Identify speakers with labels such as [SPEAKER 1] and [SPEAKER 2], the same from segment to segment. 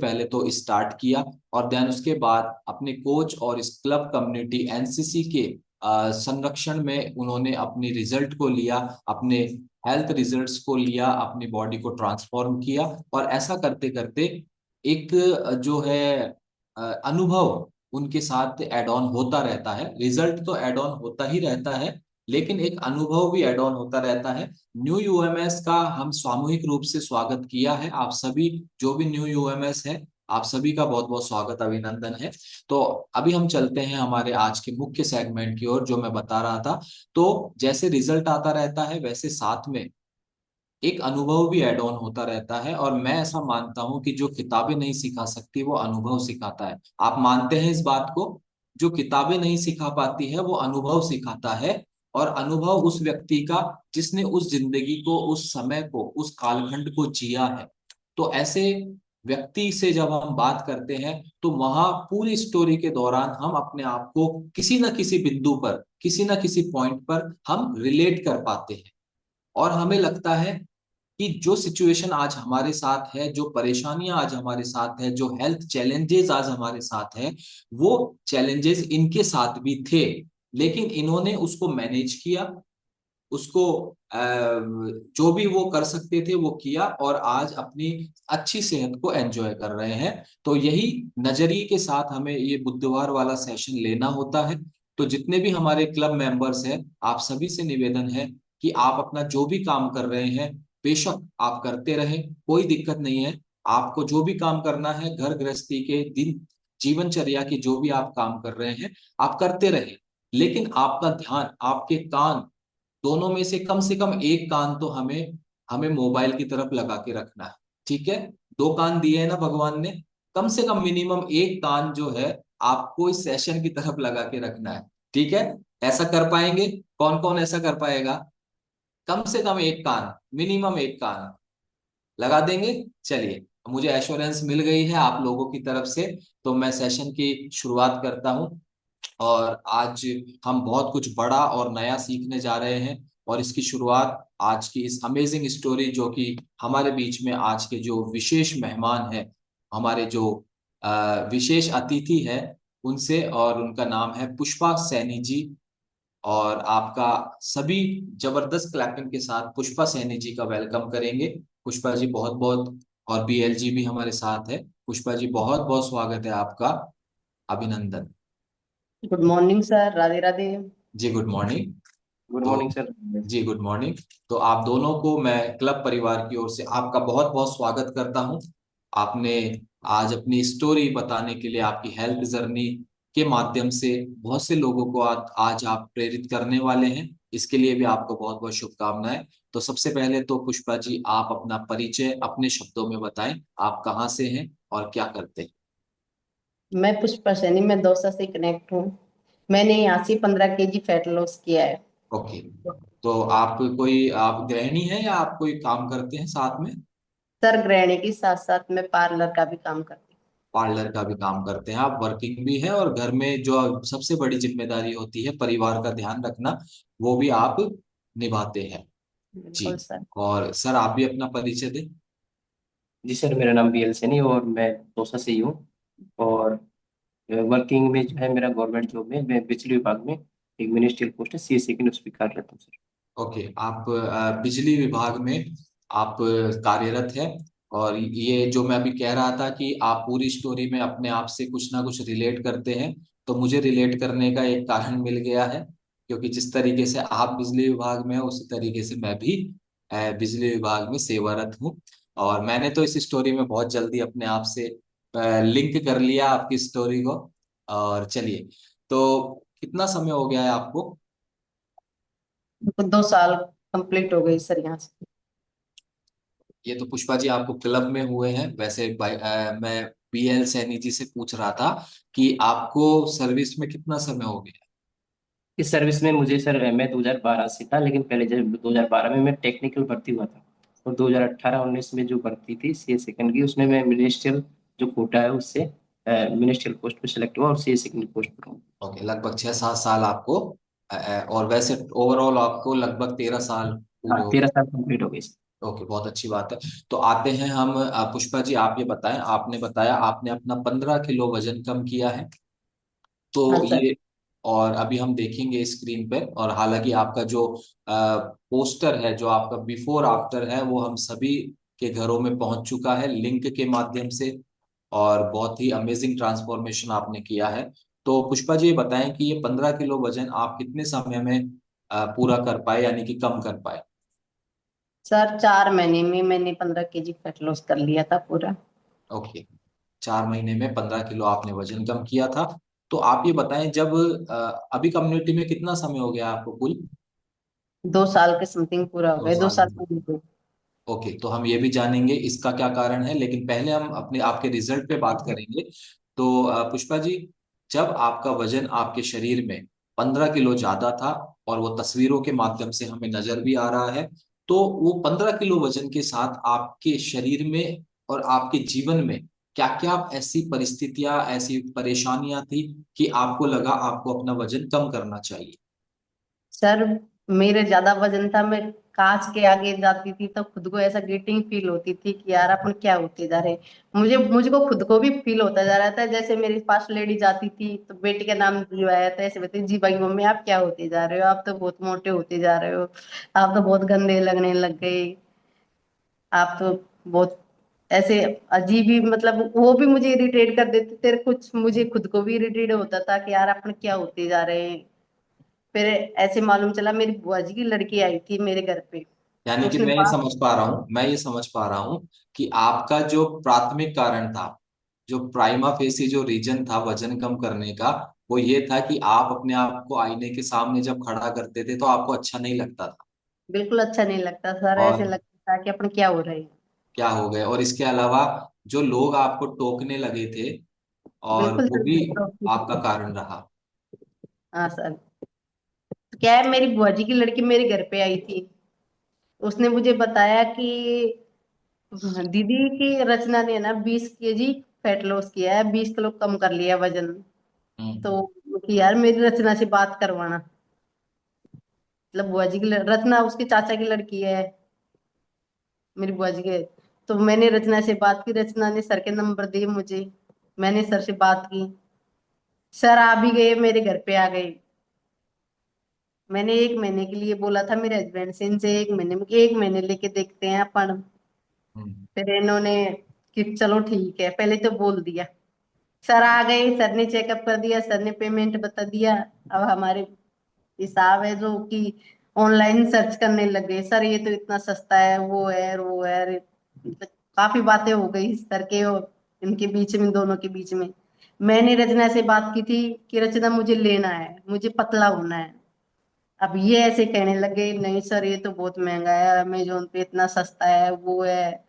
[SPEAKER 1] पहले तो स्टार्ट किया, और देन उसके बाद अपने कोच और इस क्लब कम्युनिटी एनसीसी के संरक्षण में उन्होंने अपनी रिजल्ट को लिया, अपने हेल्थ रिजल्ट्स को लिया, अपनी बॉडी को ट्रांसफॉर्म किया, और ऐसा करते करते एक जो है अनुभव उनके साथ एड ऑन होता रहता है। रिजल्ट तो एड ऑन होता ही रहता है, लेकिन एक अनुभव भी एड ऑन होता रहता है। न्यू यूएमएस का हम सामूहिक रूप से स्वागत किया है। आप सभी जो भी न्यू यूएमएस है, आप सभी का बहुत बहुत स्वागत, अभिनंदन है। तो अभी हम चलते हैं हमारे आज के मुख्य सेगमेंट की ओर, जो मैं बता रहा था। तो जैसे रिजल्ट आता रहता है, वैसे साथ में एक अनुभव भी ऐड ऑन होता रहता है, और मैं ऐसा मानता हूं कि जो किताबें नहीं सिखा सकती वो अनुभव सिखाता है। आप मानते हैं इस बात को? जो किताबें नहीं सिखा पाती है वो अनुभव सिखाता है, और अनुभव उस व्यक्ति का जिसने उस जिंदगी को, उस समय को, उस कालखंड को जिया है। तो ऐसे व्यक्ति से जब हम बात करते हैं, तो वहां पूरी स्टोरी के दौरान हम अपने आप को किसी न किसी बिंदु पर, किसी न किसी पॉइंट पर हम रिलेट कर पाते हैं, और हमें लगता है कि जो सिचुएशन आज हमारे साथ है, जो परेशानियां आज हमारे साथ है, जो हेल्थ चैलेंजेस आज हमारे साथ है, वो चैलेंजेस इनके साथ भी थे, लेकिन इन्होंने उसको मैनेज किया, उसको जो भी वो कर सकते थे वो किया, और आज अपनी अच्छी सेहत को एंजॉय कर रहे हैं। तो यही नजरिए के साथ हमें ये बुधवार वाला सेशन लेना होता है। तो जितने भी हमारे क्लब मेंबर्स हैं, आप सभी से निवेदन है कि आप अपना जो भी काम कर रहे हैं, बेशक आप करते रहें, कोई दिक्कत नहीं है। आपको जो भी काम करना है, घर गृहस्थी के दिन जीवनचर्या के जो भी आप काम कर रहे हैं, आप करते रहें, लेकिन आपका ध्यान, आपके कान, दोनों में से कम एक कान तो हमें हमें मोबाइल की तरफ लगा के रखना है। ठीक है? दो कान दिए हैं ना भगवान ने, कम से कम मिनिमम एक कान जो है आपको इस सेशन की तरफ लगा के रखना है। ठीक है? ऐसा कर पाएंगे? कौन कौन ऐसा कर पाएगा? कम से कम एक कान, मिनिमम एक कान लगा देंगे। चलिए, मुझे एश्योरेंस मिल गई है आप लोगों की तरफ से, तो मैं सेशन की शुरुआत करता हूं। और आज हम बहुत कुछ बड़ा और नया सीखने जा रहे हैं, और इसकी शुरुआत आज की इस अमेजिंग स्टोरी, जो कि हमारे बीच में आज के जो विशेष मेहमान हैं, हमारे जो विशेष अतिथि है, उनसे, और उनका नाम है पुष्पा सैनी जी। और आपका सभी जबरदस्त क्लैपिंग के साथ पुष्पा सैनी जी का वेलकम करेंगे। पुष्पा जी बहुत बहुत, और बीएल जी भी हमारे साथ है। पुष्पा जी बहुत बहुत स्वागत है आपका, अभिनंदन।
[SPEAKER 2] Good morning sir, Radhe Radhe.
[SPEAKER 1] जी गुड मॉर्निंग।
[SPEAKER 3] गुड
[SPEAKER 1] तो
[SPEAKER 3] मॉर्निंग सर।
[SPEAKER 1] जी गुड मॉर्निंग। तो आप दोनों को मैं क्लब परिवार की ओर से आपका बहुत बहुत स्वागत करता हूं। आपने आज अपनी स्टोरी बताने के लिए, आपकी हेल्थ जर्नी के माध्यम से बहुत से लोगों को आज आप प्रेरित करने वाले हैं। इसके लिए भी आपको बहुत बहुत शुभकामनाएं। तो सबसे पहले तो पुष्पा जी, आप अपना परिचय अपने शब्दों में बताएं। आप कहाँ से हैं और क्या करते हैं?
[SPEAKER 2] मैं पुष्पा सैनी, मैं दौसा से कनेक्ट हूँ। मैंने यहाँ से 15 kg फैट लॉस किया है।
[SPEAKER 1] ओके। तो आप गृहिणी हैं या आप कोई काम करते हैं साथ में?
[SPEAKER 2] सर, गृहिणी के साथ साथ मैं पार्लर का भी काम करती
[SPEAKER 1] पार्लर का भी काम करते हैं आप, वर्किंग भी है, और घर में जो सबसे बड़ी जिम्मेदारी होती है परिवार का ध्यान रखना, वो भी आप निभाते हैं।
[SPEAKER 2] हूँ।
[SPEAKER 1] जी।
[SPEAKER 2] बिल्कुल सर।
[SPEAKER 1] और सर, आप भी अपना परिचय दें।
[SPEAKER 3] जी सर, मेरा नाम बी एल सैनी और मैं दौसा से ही हूँ। और वर्किंग में जो है मेरा गवर्नमेंट जॉब में, मैं बिजली विभाग में एक मिनिस्ट्रियल पोस्ट है, सी सेकंड, उस पर कार्यरत हूँ सर।
[SPEAKER 1] ओके, आप बिजली विभाग में आप कार्यरत हैं। और ये जो मैं अभी कह रहा था कि आप पूरी स्टोरी में अपने आप से कुछ ना कुछ रिलेट करते हैं, तो मुझे रिलेट करने का एक कारण मिल गया है, क्योंकि जिस तरीके से आप बिजली विभाग में हैं, उसी तरीके से मैं भी बिजली विभाग में सेवारत हूँ। और मैंने तो इस स्टोरी में बहुत जल्दी अपने आप से लिंक कर लिया आपकी स्टोरी को। और चलिए, तो कितना समय हो गया है आपको?
[SPEAKER 2] तो 2 साल कंप्लीट हो गई सर यहाँ से।
[SPEAKER 1] ये तो पुष्पा जी आपको क्लब में हुए हैं। वैसे मैं बीएल सैनी जी से पूछ रहा था कि आपको सर्विस में कितना समय हो गया?
[SPEAKER 3] इस सर्विस में मुझे सर, मैं 2012 से था, लेकिन पहले जब 2012 में मैं टेक्निकल भर्ती हुआ था, और 2018-19 में जो भर्ती थी सी सेकंड की, उसमें मैं मिनिस्ट्रियल जो कोटा है उससे मिनिस्ट्रियल पोस्ट पे सिलेक्ट हुआ और सी सेकंड पोस्ट पर हूँ।
[SPEAKER 1] ओके, लगभग 6-7 साल आपको, और वैसे ओवरऑल आपको लगभग 13 साल
[SPEAKER 3] हाँ,
[SPEAKER 1] पूरे हो
[SPEAKER 3] 13
[SPEAKER 1] गए।
[SPEAKER 3] साल कंप्लीट हो गई सर।
[SPEAKER 1] ओके, बहुत अच्छी बात है। तो आते हैं हम, पुष्पा जी आप ये बताएं, आपने बताया आपने अपना 15 किलो वजन कम किया है।
[SPEAKER 2] हाँ
[SPEAKER 1] तो
[SPEAKER 2] सर।
[SPEAKER 1] ये, और अभी हम देखेंगे स्क्रीन पर, और हालांकि आपका जो पोस्टर है, जो आपका बिफोर आफ्टर है, वो हम सभी के घरों में पहुंच चुका है लिंक के माध्यम से। और बहुत ही अमेजिंग ट्रांसफॉर्मेशन आपने किया है। तो पुष्पा जी ये बताएं कि ये 15 किलो वजन आप कितने समय में पूरा कर पाए, यानी कि कम कर पाए।
[SPEAKER 2] सर 4 महीने में मैंने 15 केजी फैट लॉस कर लिया था पूरा।
[SPEAKER 1] ओके, 4 महीने में 15 किलो आपने वजन कम किया था। तो आप ये बताएं, जब अभी कम्युनिटी में कितना समय हो गया आपको कुल।
[SPEAKER 2] 2 साल के समथिंग पूरा हो
[SPEAKER 1] दो
[SPEAKER 2] गया, दो
[SPEAKER 1] साल
[SPEAKER 2] साल पूरे हो गए।
[SPEAKER 1] ओके, तो हम ये भी जानेंगे इसका क्या कारण है, लेकिन पहले हम अपने आपके रिजल्ट पे बात करेंगे। तो पुष्पा जी, जब आपका वजन आपके शरीर में 15 किलो ज्यादा था, और वो तस्वीरों के माध्यम से हमें नजर भी आ रहा है, तो वो 15 किलो वजन के साथ आपके शरीर में और आपके जीवन में क्या क्या ऐसी परिस्थितियां, ऐसी परेशानियां थी कि आपको लगा आपको अपना वजन कम करना चाहिए।
[SPEAKER 2] सर मेरे ज्यादा वजन था, मैं कांच के आगे जाती थी तो खुद को ऐसा गिल्टिंग फील होती थी कि यार अपन क्या होते जा रहे हैं। मुझको खुद को भी फील होता जा रहा था, जैसे मेरे पास लेडी जाती थी तो बेटी का नाम जीवाया था, ऐसे बताती जी भाई मम्मी आप क्या होते जा रहे हो, आप तो बहुत मोटे होते जा रहे हो, आप तो बहुत गंदे लगने लग गए, आप तो बहुत ऐसे अजीब ही, मतलब वो भी मुझे इरिटेट कर देते थे, कुछ मुझे खुद को भी इरिटेट होता था कि यार अपन क्या होते जा रहे हैं। फिर ऐसे मालूम चला मेरी बुआ जी की लड़की आई थी मेरे घर पे।
[SPEAKER 1] यानी कि
[SPEAKER 2] उसने
[SPEAKER 1] मैं ये
[SPEAKER 2] बात
[SPEAKER 1] समझ पा रहा हूँ, मैं ये समझ पा रहा हूँ कि आपका जो प्राथमिक कारण था, जो प्राइमा फेसी जो रीजन था वजन कम करने का, वो ये था कि आप अपने आप को आईने के सामने जब खड़ा करते थे तो आपको अच्छा नहीं लगता था।
[SPEAKER 2] बिल्कुल अच्छा नहीं लगता सर, ऐसे
[SPEAKER 1] और
[SPEAKER 2] लगता था कि अपन क्या हो रहे हैं।
[SPEAKER 1] क्या हो गए, और इसके अलावा जो लोग आपको टोकने लगे थे, और
[SPEAKER 2] बिल्कुल
[SPEAKER 1] वो
[SPEAKER 2] सर,
[SPEAKER 1] भी
[SPEAKER 2] बहुत
[SPEAKER 1] आपका
[SPEAKER 2] टॉक्सिक।
[SPEAKER 1] कारण रहा।
[SPEAKER 2] हाँ सर। तो क्या है, मेरी बुआ जी की लड़की मेरे घर पे आई थी। उसने मुझे बताया कि दीदी की रचना ने ना 20 केजी फैट लॉस किया है, 20 किलो कम कर लिया वजन।
[SPEAKER 1] हम्म।
[SPEAKER 2] तो कि यार मेरी रचना से बात करवाना, मतलब बुआ जी की रचना उसके चाचा की लड़की है, मेरी बुआ जी के। तो मैंने रचना से बात की, रचना ने सर के नंबर दिए मुझे, मैंने सर से बात की। सर आ भी गए, मेरे घर पे आ गए। मैंने 1 महीने के लिए बोला था मेरे हस्बैंड से, इनसे 1 महीने में, 1 महीने लेके देखते हैं अपन।
[SPEAKER 1] हम्म।
[SPEAKER 2] फिर इन्होंने कि चलो ठीक है, पहले तो बोल दिया। सर आ गए, सर ने चेकअप कर दिया, सर ने पेमेंट बता दिया। अब हमारे हिसाब है जो कि ऑनलाइन सर्च करने लगे, सर ये तो इतना सस्ता है, वो है मतलब काफी बातें हो गई सर के और इनके बीच में, दोनों के बीच में। मैंने रचना से बात की थी कि रचना मुझे लेना है, मुझे पतला होना है। अब ये ऐसे कहने लगे नहीं सर ये तो बहुत महंगा है, अमेजोन पे इतना सस्ता है, वो है।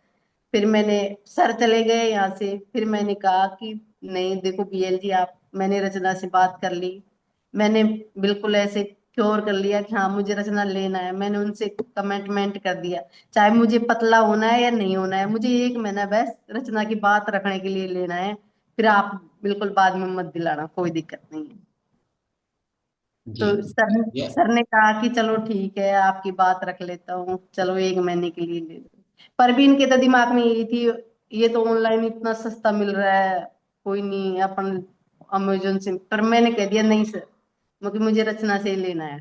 [SPEAKER 2] फिर मैंने, सर चले गए यहाँ से, फिर मैंने कहा कि नहीं देखो बीएल जी आप, मैंने रचना से बात कर ली। मैंने बिल्कुल ऐसे श्योर कर लिया कि हाँ मुझे रचना लेना है, मैंने उनसे कमिटमेंट कर दिया, चाहे मुझे पतला होना है या नहीं होना है, मुझे 1 महीना बस रचना की बात रखने के लिए लेना है। फिर आप बिल्कुल बाद में मत दिलाना, कोई दिक्कत नहीं है। तो
[SPEAKER 1] जी।
[SPEAKER 2] सर
[SPEAKER 1] ये
[SPEAKER 2] सर ने कहा कि चलो ठीक है आपकी बात रख लेता हूँ, चलो 1 महीने के लिए ले लो। पर भी इनके तो दिमाग में यही थी, ये तो ऑनलाइन इतना सस्ता मिल रहा है, कोई नहीं अपन अमेजोन से। पर मैंने कह दिया नहीं सर, क्योंकि मुझे रचना से ही लेना है।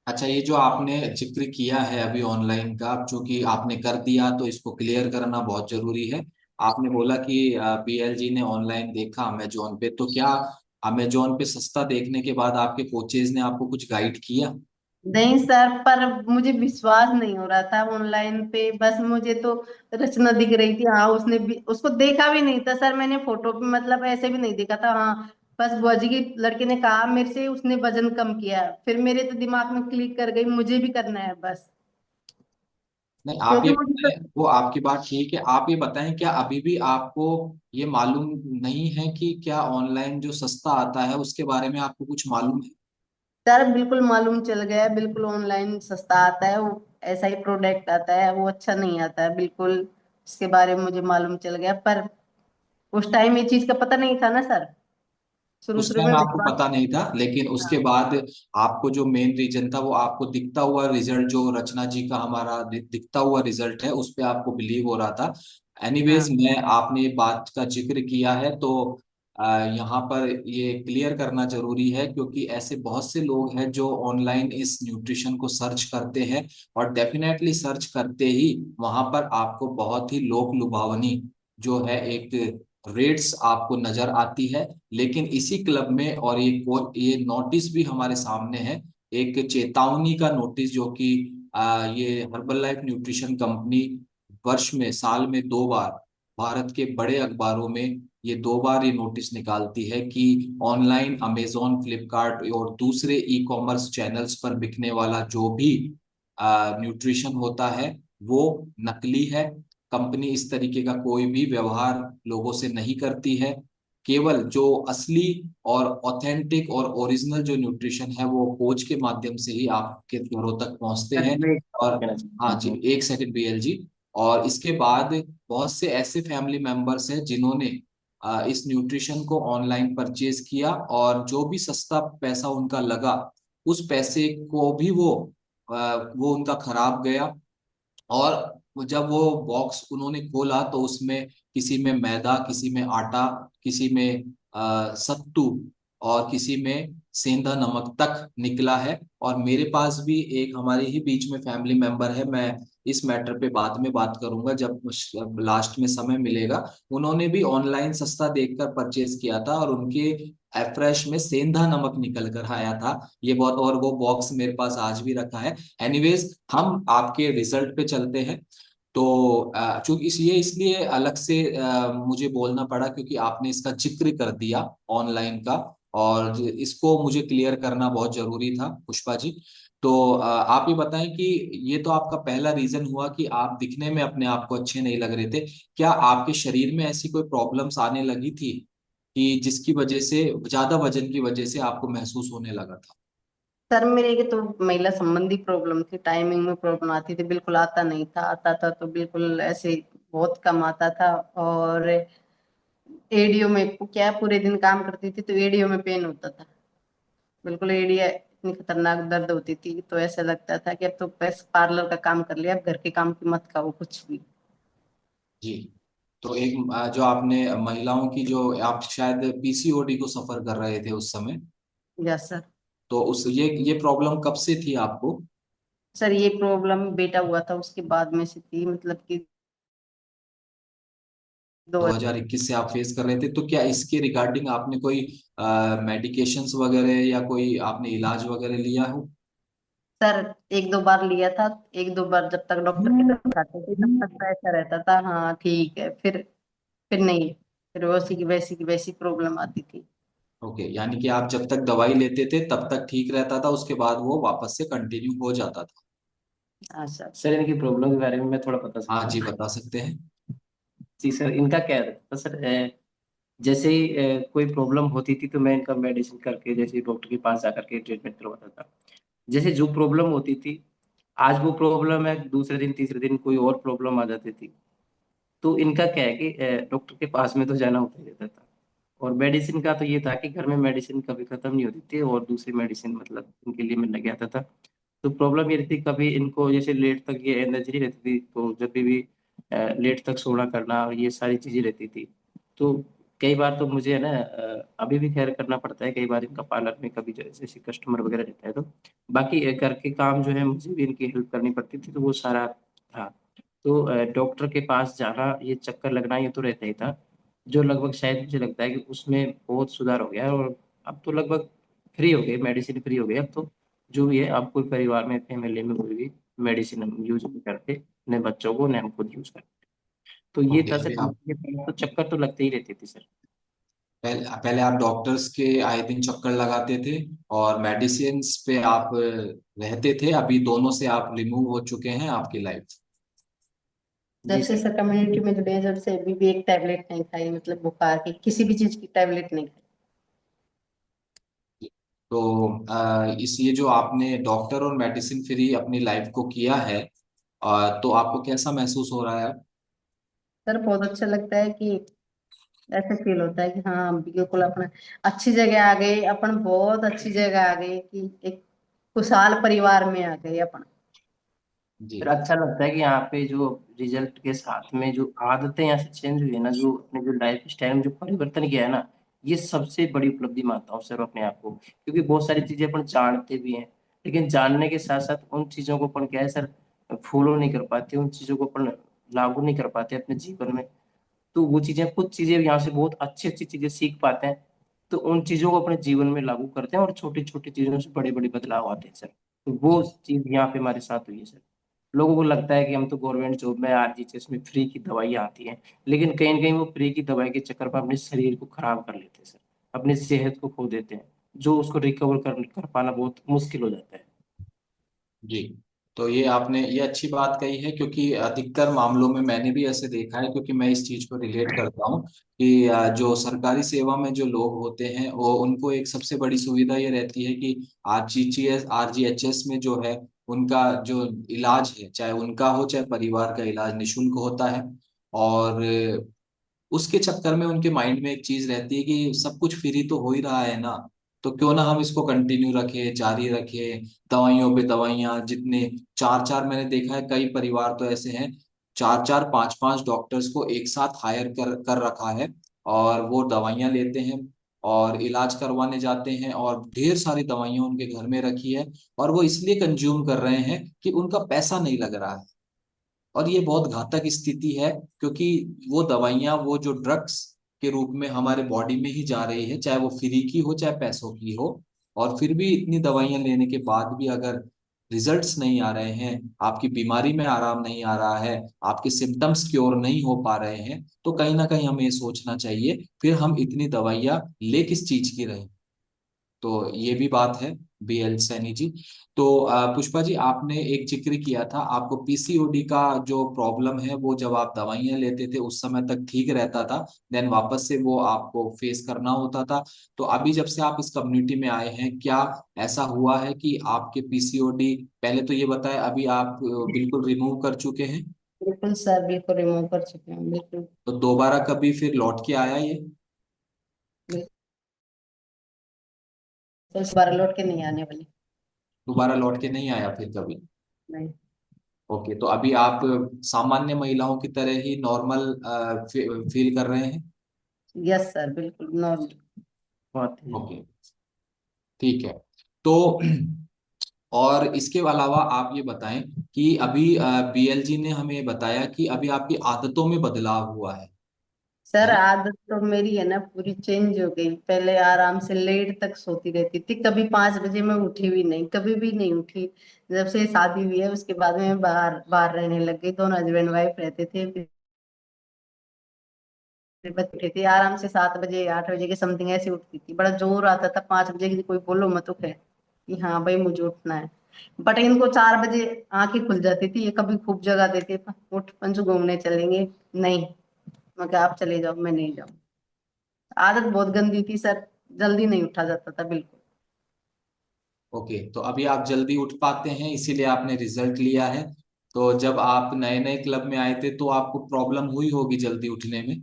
[SPEAKER 1] अच्छा, ये जो आपने जिक्र किया है अभी ऑनलाइन का, चूंकि आपने कर दिया तो इसको क्लियर करना बहुत जरूरी है। आपने बोला कि बीएलजी ने ऑनलाइन देखा अमेजोन पे, तो क्या अमेजोन पे सस्ता देखने के बाद आपके कोचेज ने आपको कुछ गाइड किया।
[SPEAKER 2] नहीं सर, पर मुझे विश्वास नहीं हो रहा था ऑनलाइन पे, बस मुझे तो रचना दिख रही थी, हाँ उसने भी उसको देखा भी नहीं था सर मैंने फोटो पे, मतलब ऐसे भी नहीं देखा था, हाँ बस बुआ जी की लड़के ने कहा मेरे से उसने वजन कम किया, फिर मेरे तो दिमाग में क्लिक कर गई मुझे भी करना है बस।
[SPEAKER 1] नहीं, आप
[SPEAKER 2] क्योंकि
[SPEAKER 1] ये
[SPEAKER 2] मुझे तो
[SPEAKER 1] बताएं, वो आपकी बात ठीक है, आप ये बताएं क्या अभी भी आपको ये मालूम नहीं है कि क्या ऑनलाइन जो सस्ता आता है उसके बारे में आपको कुछ मालूम है।
[SPEAKER 2] सर बिल्कुल मालूम चल गया है, बिल्कुल ऑनलाइन सस्ता आता है वो, ऐसा ही प्रोडक्ट आता है वो, अच्छा नहीं आता है बिल्कुल। इसके बारे में मुझे मालूम चल गया, पर उस टाइम ये चीज का पता नहीं था ना सर। शुरू
[SPEAKER 1] उस
[SPEAKER 2] शुरू
[SPEAKER 1] टाइम
[SPEAKER 2] में
[SPEAKER 1] आपको
[SPEAKER 2] विश्वास।
[SPEAKER 1] पता नहीं था, लेकिन उसके
[SPEAKER 2] हाँ
[SPEAKER 1] बाद आपको जो मेन रीजन था वो आपको दिखता हुआ रिजल्ट, जो रचना जी का हमारा दिखता हुआ रिजल्ट है, उस पे आपको बिलीव हो रहा था। एनीवेज,
[SPEAKER 2] हाँ
[SPEAKER 1] मैं आपने ये बात का जिक्र किया है तो यहाँ पर ये क्लियर करना जरूरी है, क्योंकि ऐसे बहुत से लोग हैं जो ऑनलाइन इस न्यूट्रिशन को सर्च करते हैं, और डेफिनेटली सर्च करते ही वहां पर आपको बहुत ही लोक लुभावनी जो है एक रेट्स आपको नजर आती है। लेकिन इसी क्लब में, और ये नोटिस भी हमारे सामने है, एक चेतावनी का नोटिस, जो कि ये हर्बल लाइफ न्यूट्रिशन कंपनी वर्ष में, साल में 2 बार भारत के बड़े अखबारों में ये 2 बार ये नोटिस निकालती है कि ऑनलाइन अमेजोन, फ्लिपकार्ट और दूसरे ई कॉमर्स चैनल्स पर बिकने वाला जो भी न्यूट्रिशन होता है वो नकली है। कंपनी इस तरीके का कोई भी व्यवहार लोगों से नहीं करती है। केवल जो असली और ऑथेंटिक और ओरिजिनल जो न्यूट्रिशन है वो कोच के माध्यम से ही आपके घरों तक पहुंचते
[SPEAKER 3] सर
[SPEAKER 1] हैं।
[SPEAKER 3] मैं एक बात
[SPEAKER 1] और
[SPEAKER 3] कहना चाहता
[SPEAKER 1] हाँ जी,
[SPEAKER 3] हूँ।
[SPEAKER 1] 1 सेकंड बीएल जी। और इसके बाद बहुत से ऐसे फैमिली मेंबर्स हैं जिन्होंने इस न्यूट्रिशन को ऑनलाइन परचेज किया, और जो भी सस्ता पैसा उनका लगा उस पैसे को भी वो उनका खराब गया। और जब वो बॉक्स उन्होंने खोला तो उसमें किसी में मैदा, किसी में आटा, किसी में सत्तू, और किसी में सेंधा नमक तक निकला है। और मेरे पास भी एक हमारे ही बीच में फैमिली मेंबर है, मैं इस मैटर पे बाद में बात करूंगा जब लास्ट में समय मिलेगा। उन्होंने भी ऑनलाइन सस्ता देखकर परचेज किया था, और उनके एफ्रेश में सेंधा नमक निकल कर आया था। ये बहुत, और वो बॉक्स मेरे पास आज भी रखा है। एनीवेज, हम आपके रिजल्ट पे चलते हैं। तो चूंकि इसलिए अलग से मुझे बोलना पड़ा, क्योंकि आपने इसका जिक्र कर दिया ऑनलाइन का, और इसको मुझे क्लियर करना बहुत जरूरी था पुष्पा जी। तो आप ये बताएं कि ये तो आपका पहला रीजन हुआ कि आप दिखने में अपने आप को अच्छे नहीं लग रहे थे। क्या आपके शरीर में ऐसी कोई प्रॉब्लम्स आने लगी थी कि जिसकी वजह से, ज्यादा वजन की वजह से आपको महसूस होने लगा था?
[SPEAKER 2] सर, मेरे के तो महिला संबंधी प्रॉब्लम थी, टाइमिंग में प्रॉब्लम आती थी, बिल्कुल आता नहीं था, आता था तो बिल्कुल ऐसे बहुत कम आता था। और एडीओ में क्या पूरे दिन काम करती थी तो एडीओ में पेन होता था, बिल्कुल एड़िया इतनी खतरनाक दर्द होती थी, तो ऐसा लगता था कि अब तो बस पार्लर का काम कर लिया, अब घर के काम की मत खाओ कुछ भी।
[SPEAKER 1] जी। तो एक जो आपने महिलाओं की, जो आप शायद पीसीओडी को सफर कर रहे थे उस समय,
[SPEAKER 2] यस सर।
[SPEAKER 1] तो उस ये प्रॉब्लम कब से थी आपको?
[SPEAKER 2] सर, ये प्रॉब्लम बेटा हुआ था उसके बाद में से थी, मतलब कि दो।
[SPEAKER 1] 2021 से आप फेस कर रहे थे, तो क्या इसके रिगार्डिंग आपने कोई मेडिकेशंस वगैरह या कोई आपने इलाज वगैरह लिया हो?
[SPEAKER 2] सर, एक दो बार लिया था, एक दो बार जब तक डॉक्टर के पास जाते थे तब तक तो ऐसा रहता था, हाँ ठीक है, फिर नहीं, फिर वैसी की वैसी प्रॉब्लम आती थी।
[SPEAKER 1] ओके, यानी कि आप जब तक दवाई लेते थे तब तक ठीक रहता था, उसके बाद वो वापस से कंटिन्यू हो जाता था?
[SPEAKER 2] हाँ सर।
[SPEAKER 3] सर इनकी प्रॉब्लम के बारे में मैं थोड़ा बता
[SPEAKER 1] हाँ
[SPEAKER 3] सकता
[SPEAKER 1] जी,
[SPEAKER 3] हूँ।
[SPEAKER 1] बता सकते हैं।
[SPEAKER 3] जी सर, इनका क्या रहता था सर, जैसे ही कोई प्रॉब्लम होती थी तो मैं इनका मेडिसिन करके, जैसे डॉक्टर के पास जाकर के ट्रीटमेंट करवाता था। जैसे जो प्रॉब्लम होती थी, आज वो प्रॉब्लम है, दूसरे दिन तीसरे दिन कोई और प्रॉब्लम आ जाती थी। तो इनका क्या है कि डॉक्टर के पास में तो जाना होता ही रहता था। और मेडिसिन का तो ये था कि घर में मेडिसिन कभी खत्म नहीं होती थी, और दूसरी मेडिसिन मतलब इनके लिए मैं लग जाता था। तो प्रॉब्लम ये रहती, कभी इनको जैसे लेट तक ये एनर्जी नहीं रहती थी, तो जब भी लेट तक सोना करना और ये सारी चीजें रहती थी। तो कई बार तो मुझे है ना, अभी भी खैर करना पड़ता है कई बार इनका पार्लर में, कभी जैसे कस्टमर वगैरह रहता है तो। बाकी घर के काम जो है मुझे भी इनकी हेल्प करनी पड़ती थी, तो वो सारा था। तो डॉक्टर के पास जाना, ये चक्कर लगना, ये तो रहता ही था। जो लगभग शायद मुझे लगता है कि उसमें बहुत सुधार हो गया है, और अब तो लगभग फ्री हो गए, मेडिसिन फ्री हो गई अब तो। जो भी है, अब कोई परिवार में, फैमिली में कोई भी मेडिसिन हम यूज नहीं करते, न बच्चों को, न हम खुद यूज करते। तो ये
[SPEAKER 1] ओके,
[SPEAKER 3] था
[SPEAKER 1] अभी
[SPEAKER 3] सर,
[SPEAKER 1] आप
[SPEAKER 3] ये पहले तो चक्कर तो लगते ही रहते थे सर।
[SPEAKER 1] पहले आप डॉक्टर्स के आए दिन चक्कर लगाते थे, और मेडिसिन पे आप रहते थे। अभी दोनों से आप रिमूव हो चुके हैं आपकी लाइफ।
[SPEAKER 2] जब
[SPEAKER 3] जी
[SPEAKER 2] से
[SPEAKER 3] सर।
[SPEAKER 2] सर कम्युनिटी में जुड़े हैं, जब से अभी भी एक टैबलेट नहीं खाई, मतलब बुखार की किसी भी चीज की टैबलेट नहीं खाई।
[SPEAKER 1] तो इस ये जो आपने डॉक्टर और मेडिसिन फ्री अपनी लाइफ को किया है, तो आपको कैसा महसूस हो रहा है?
[SPEAKER 2] सर, बहुत अच्छा लगता है कि ऐसे फील होता है कि हाँ बिल्कुल अपन अच्छी जगह आ गए, अपन बहुत अच्छी जगह आ गए कि एक खुशहाल परिवार में आ गए अपन।
[SPEAKER 1] जी।
[SPEAKER 3] फिर अच्छा लगता है कि यहाँ पे जो रिजल्ट के साथ में जो आदतें यहाँ से चेंज हुई है ना, जो अपने जो लाइफ स्टाइल में जो परिवर्तन किया है ना, ये सबसे बड़ी उपलब्धि मानता हूँ सर अपने आप को। क्योंकि बहुत सारी चीजें अपन जानते भी हैं, लेकिन जानने के साथ साथ उन चीजों को अपन क्या है सर, फॉलो नहीं कर पाते, उन चीजों को अपन लागू नहीं कर पाते अपने जीवन में। तो वो चीजें, कुछ चीजें यहाँ से बहुत अच्छी अच्छी चीजें सीख पाते हैं, तो उन चीजों को अपने जीवन में लागू करते हैं और छोटी छोटी चीजों से बड़े बड़े बदलाव आते हैं सर। तो वो
[SPEAKER 1] जी।
[SPEAKER 3] चीज यहाँ पे हमारे साथ हुई है सर। लोगों को लगता है कि हम तो गवर्नमेंट जॉब में आरजीएचएस में फ्री की दवाइयाँ आती हैं, लेकिन कहीं ना कहीं वो फ्री की दवाई के चक्कर में अपने शरीर को खराब कर लेते हैं सर, अपनी सेहत को खो देते हैं, जो उसको रिकवर कर पाना बहुत मुश्किल हो जाता है।
[SPEAKER 1] जी। तो ये आपने ये अच्छी बात कही है, क्योंकि अधिकतर मामलों में मैंने भी ऐसे देखा है, क्योंकि मैं इस चीज को रिलेट करता हूँ कि जो सरकारी सेवा में जो लोग होते हैं वो उनको एक सबसे बड़ी सुविधा ये रहती है कि आरजीएचएस में जो है उनका जो इलाज है, चाहे उनका हो चाहे परिवार का इलाज, निशुल्क होता है। और उसके चक्कर में उनके माइंड में एक चीज रहती है कि सब कुछ फ्री तो हो ही रहा है ना, तो क्यों ना हम इसको कंटिन्यू रखें, जारी रखें। दवाइयों पे दवाइयां जितने, चार चार, मैंने देखा है कई परिवार तो ऐसे हैं, चार चार पांच पांच डॉक्टर्स को एक साथ हायर कर कर रखा है, और वो दवाइयां लेते हैं और इलाज करवाने जाते हैं, और ढेर सारी दवाइयां उनके घर में रखी है, और वो इसलिए कंज्यूम कर रहे हैं कि उनका पैसा नहीं लग रहा है। और ये बहुत घातक स्थिति है, क्योंकि वो दवाइयां, वो जो ड्रग्स के रूप में हमारे बॉडी में ही जा रही है, चाहे वो फ्री की हो चाहे पैसों की हो। और फिर भी इतनी दवाइयां लेने के बाद भी अगर रिजल्ट्स नहीं आ रहे हैं, आपकी बीमारी में आराम नहीं आ रहा है, आपके सिम्टम्स क्योर नहीं हो पा रहे हैं, तो कहीं ना कहीं हमें ये सोचना चाहिए फिर हम इतनी दवाइयां ले किस चीज की रहे। तो ये भी बात है, बीएल सैनी जी। तो पुष्पा जी, आपने एक जिक्र किया था आपको पीसीओडी का जो प्रॉब्लम है वो जब आप दवाइयां लेते थे उस समय तक ठीक रहता था, देन वापस से वो आपको फेस करना होता था। तो अभी जब से आप इस कम्युनिटी में आए हैं, क्या ऐसा हुआ है कि आपके पीसीओडी, पहले तो ये बताएं, अभी आप बिल्कुल रिमूव कर चुके हैं?
[SPEAKER 2] बिल्कुल सर, बिल्कुल रिमूव कर चुके हैं बिल्कुल।
[SPEAKER 1] तो दोबारा कभी फिर लौट के आया ये?
[SPEAKER 2] बिल्कुल। तो इस बार लौट के नहीं आने वाली।
[SPEAKER 1] दोबारा लौट के नहीं आया फिर कभी?
[SPEAKER 2] नहीं।
[SPEAKER 1] ओके, तो अभी आप सामान्य महिलाओं की तरह ही नॉर्मल फील कर रहे हैं?
[SPEAKER 2] यस सर, बिल्कुल नॉर्मल।
[SPEAKER 3] बात है।
[SPEAKER 1] ओके, ठीक है। तो और इसके अलावा आप ये बताएं कि अभी बीएलजी ने हमें बताया कि अभी आपकी आदतों में बदलाव हुआ है
[SPEAKER 2] सर
[SPEAKER 1] ना?
[SPEAKER 2] आदत तो मेरी है ना पूरी चेंज हो गई। पहले आराम से लेट तक सोती रहती थी, कभी 5 बजे मैं उठी भी नहीं, कभी भी नहीं उठी। जब से शादी हुई है उसके बाद में बाहर बाहर रहने लग गई, दोनों हस्बैंड वाइफ रहते थे। फिर बच्चे उठे थे आराम से 7 बजे 8 बजे के समथिंग ऐसे उठती थी, बड़ा जोर आता था 5 बजे की, कोई बोलो मत उठे कि हाँ भाई मुझे उठना है। बट इनको 4 बजे आंखें खुल जाती थी, ये कभी खूब जगा देते, उठ पंचू घूमने चलेंगे। नहीं, मैं कहा आप चले जाओ, मैं नहीं जाऊँ। आदत बहुत गंदी थी सर, जल्दी नहीं उठा जाता था बिल्कुल।
[SPEAKER 1] ओके, तो अभी आप जल्दी उठ पाते हैं, इसीलिए आपने रिजल्ट लिया है। तो जब आप नए नए क्लब में आए थे तो आपको प्रॉब्लम हुई होगी जल्दी उठने में?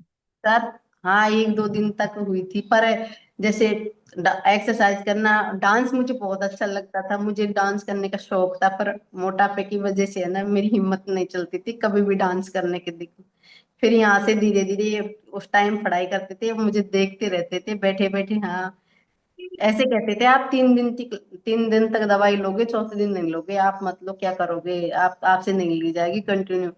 [SPEAKER 2] सर हाँ, 1-2 दिन तक हुई थी, पर जैसे एक्सरसाइज करना, डांस मुझे बहुत अच्छा लगता था, मुझे डांस करने का शौक था, पर मोटापे की वजह से है ना मेरी हिम्मत नहीं चलती थी कभी भी डांस करने के दिख। फिर यहाँ से धीरे धीरे, उस टाइम पढ़ाई करते थे, मुझे देखते रहते थे बैठे बैठे। हाँ, ऐसे कहते थे आप 3 दिन तक दवाई लोगे, चौथे दिन नहीं लोगे, आप मत लो, क्या करोगे आप, आपसे नहीं ली जाएगी कंटिन्यू।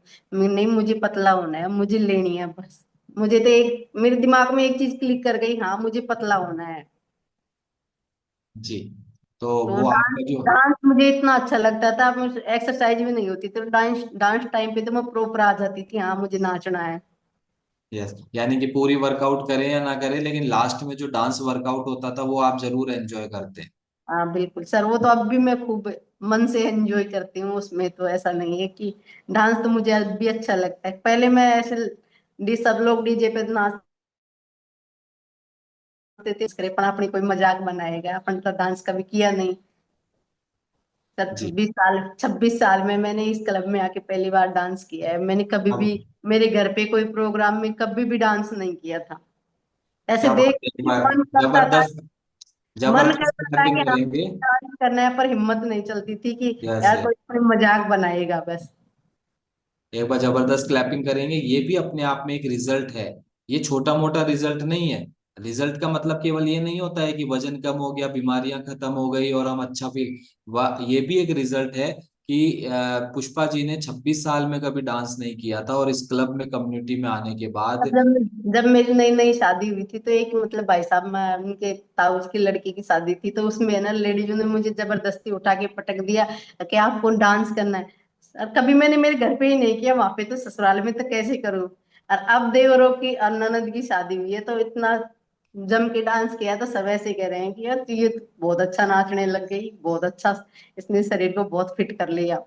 [SPEAKER 2] नहीं, मुझे पतला होना है, मुझे लेनी है बस। मुझे तो एक, मेरे दिमाग में एक चीज क्लिक कर गई, हाँ मुझे पतला होना है।
[SPEAKER 1] जी। तो
[SPEAKER 2] तो
[SPEAKER 1] वो
[SPEAKER 2] डांस
[SPEAKER 1] आपका जो,
[SPEAKER 2] डांस मुझे इतना अच्छा लगता था, एक्सरसाइज भी नहीं होती तो डांस डांस टाइम पे तो मैं प्रॉपर आ जाती थी, हाँ मुझे नाचना है।
[SPEAKER 1] यस, यानी कि पूरी वर्कआउट करें या ना करें, लेकिन लास्ट में जो डांस वर्कआउट होता था वो आप जरूर एंजॉय करते हैं।
[SPEAKER 2] हाँ बिल्कुल सर, वो तो अब भी मैं खूब मन से एंजॉय करती हूँ, उसमें तो ऐसा नहीं है कि। डांस तो मुझे अब भी अच्छा लगता है, पहले मैं ऐसे सब लोग डीजे पे नाचते थे, करे पर अपनी कोई मजाक बनाएगा, अपन तो डांस कभी किया नहीं। सर
[SPEAKER 1] जी।
[SPEAKER 2] 20 साल 26 साल में मैंने इस क्लब में आके पहली बार डांस किया है, मैंने कभी भी
[SPEAKER 1] अब
[SPEAKER 2] मेरे घर पे कोई प्रोग्राम में कभी भी डांस नहीं किया था। ऐसे
[SPEAKER 1] क्या
[SPEAKER 2] देख
[SPEAKER 1] बात है, एक
[SPEAKER 2] के
[SPEAKER 1] बार
[SPEAKER 2] मन करता था,
[SPEAKER 1] जबरदस्त,
[SPEAKER 2] मन
[SPEAKER 1] जबरदस्त
[SPEAKER 2] करता था कि
[SPEAKER 1] क्लैपिंग
[SPEAKER 2] हम
[SPEAKER 1] करेंगे।
[SPEAKER 2] डांस करना है, पर हिम्मत नहीं चलती थी कि
[SPEAKER 1] यस
[SPEAKER 2] यार
[SPEAKER 1] यस,
[SPEAKER 2] कोई मजाक बनाएगा बस।
[SPEAKER 1] एक बार जबरदस्त क्लैपिंग करेंगे। ये भी अपने आप में एक रिजल्ट है, ये छोटा मोटा रिजल्ट नहीं है। रिजल्ट का मतलब केवल ये नहीं होता है कि वजन कम हो गया, बीमारियां खत्म हो गई और हम अच्छा फील, ये भी एक रिजल्ट है कि पुष्पा जी ने 26 साल में कभी डांस नहीं किया था, और इस क्लब में कम्युनिटी में आने के बाद।
[SPEAKER 2] जब जब मेरी नई नई शादी हुई थी, तो एक मतलब भाई साहब, मैं उनके ताऊ की लड़की की शादी थी, तो उसमें ना लेडीजों ने मुझे जबरदस्ती उठा के पटक दिया कि आपको डांस करना है। सर कभी मैंने मेरे घर पे ही नहीं किया, वहां पे तो ससुराल में तो कैसे करूं। और अब देवरों की और ननद की शादी हुई है तो इतना जम के डांस किया, तो सब ऐसे कह रहे हैं कि यार ये तो बहुत अच्छा नाचने लग गई, बहुत अच्छा, इसने शरीर को बहुत फिट कर लिया।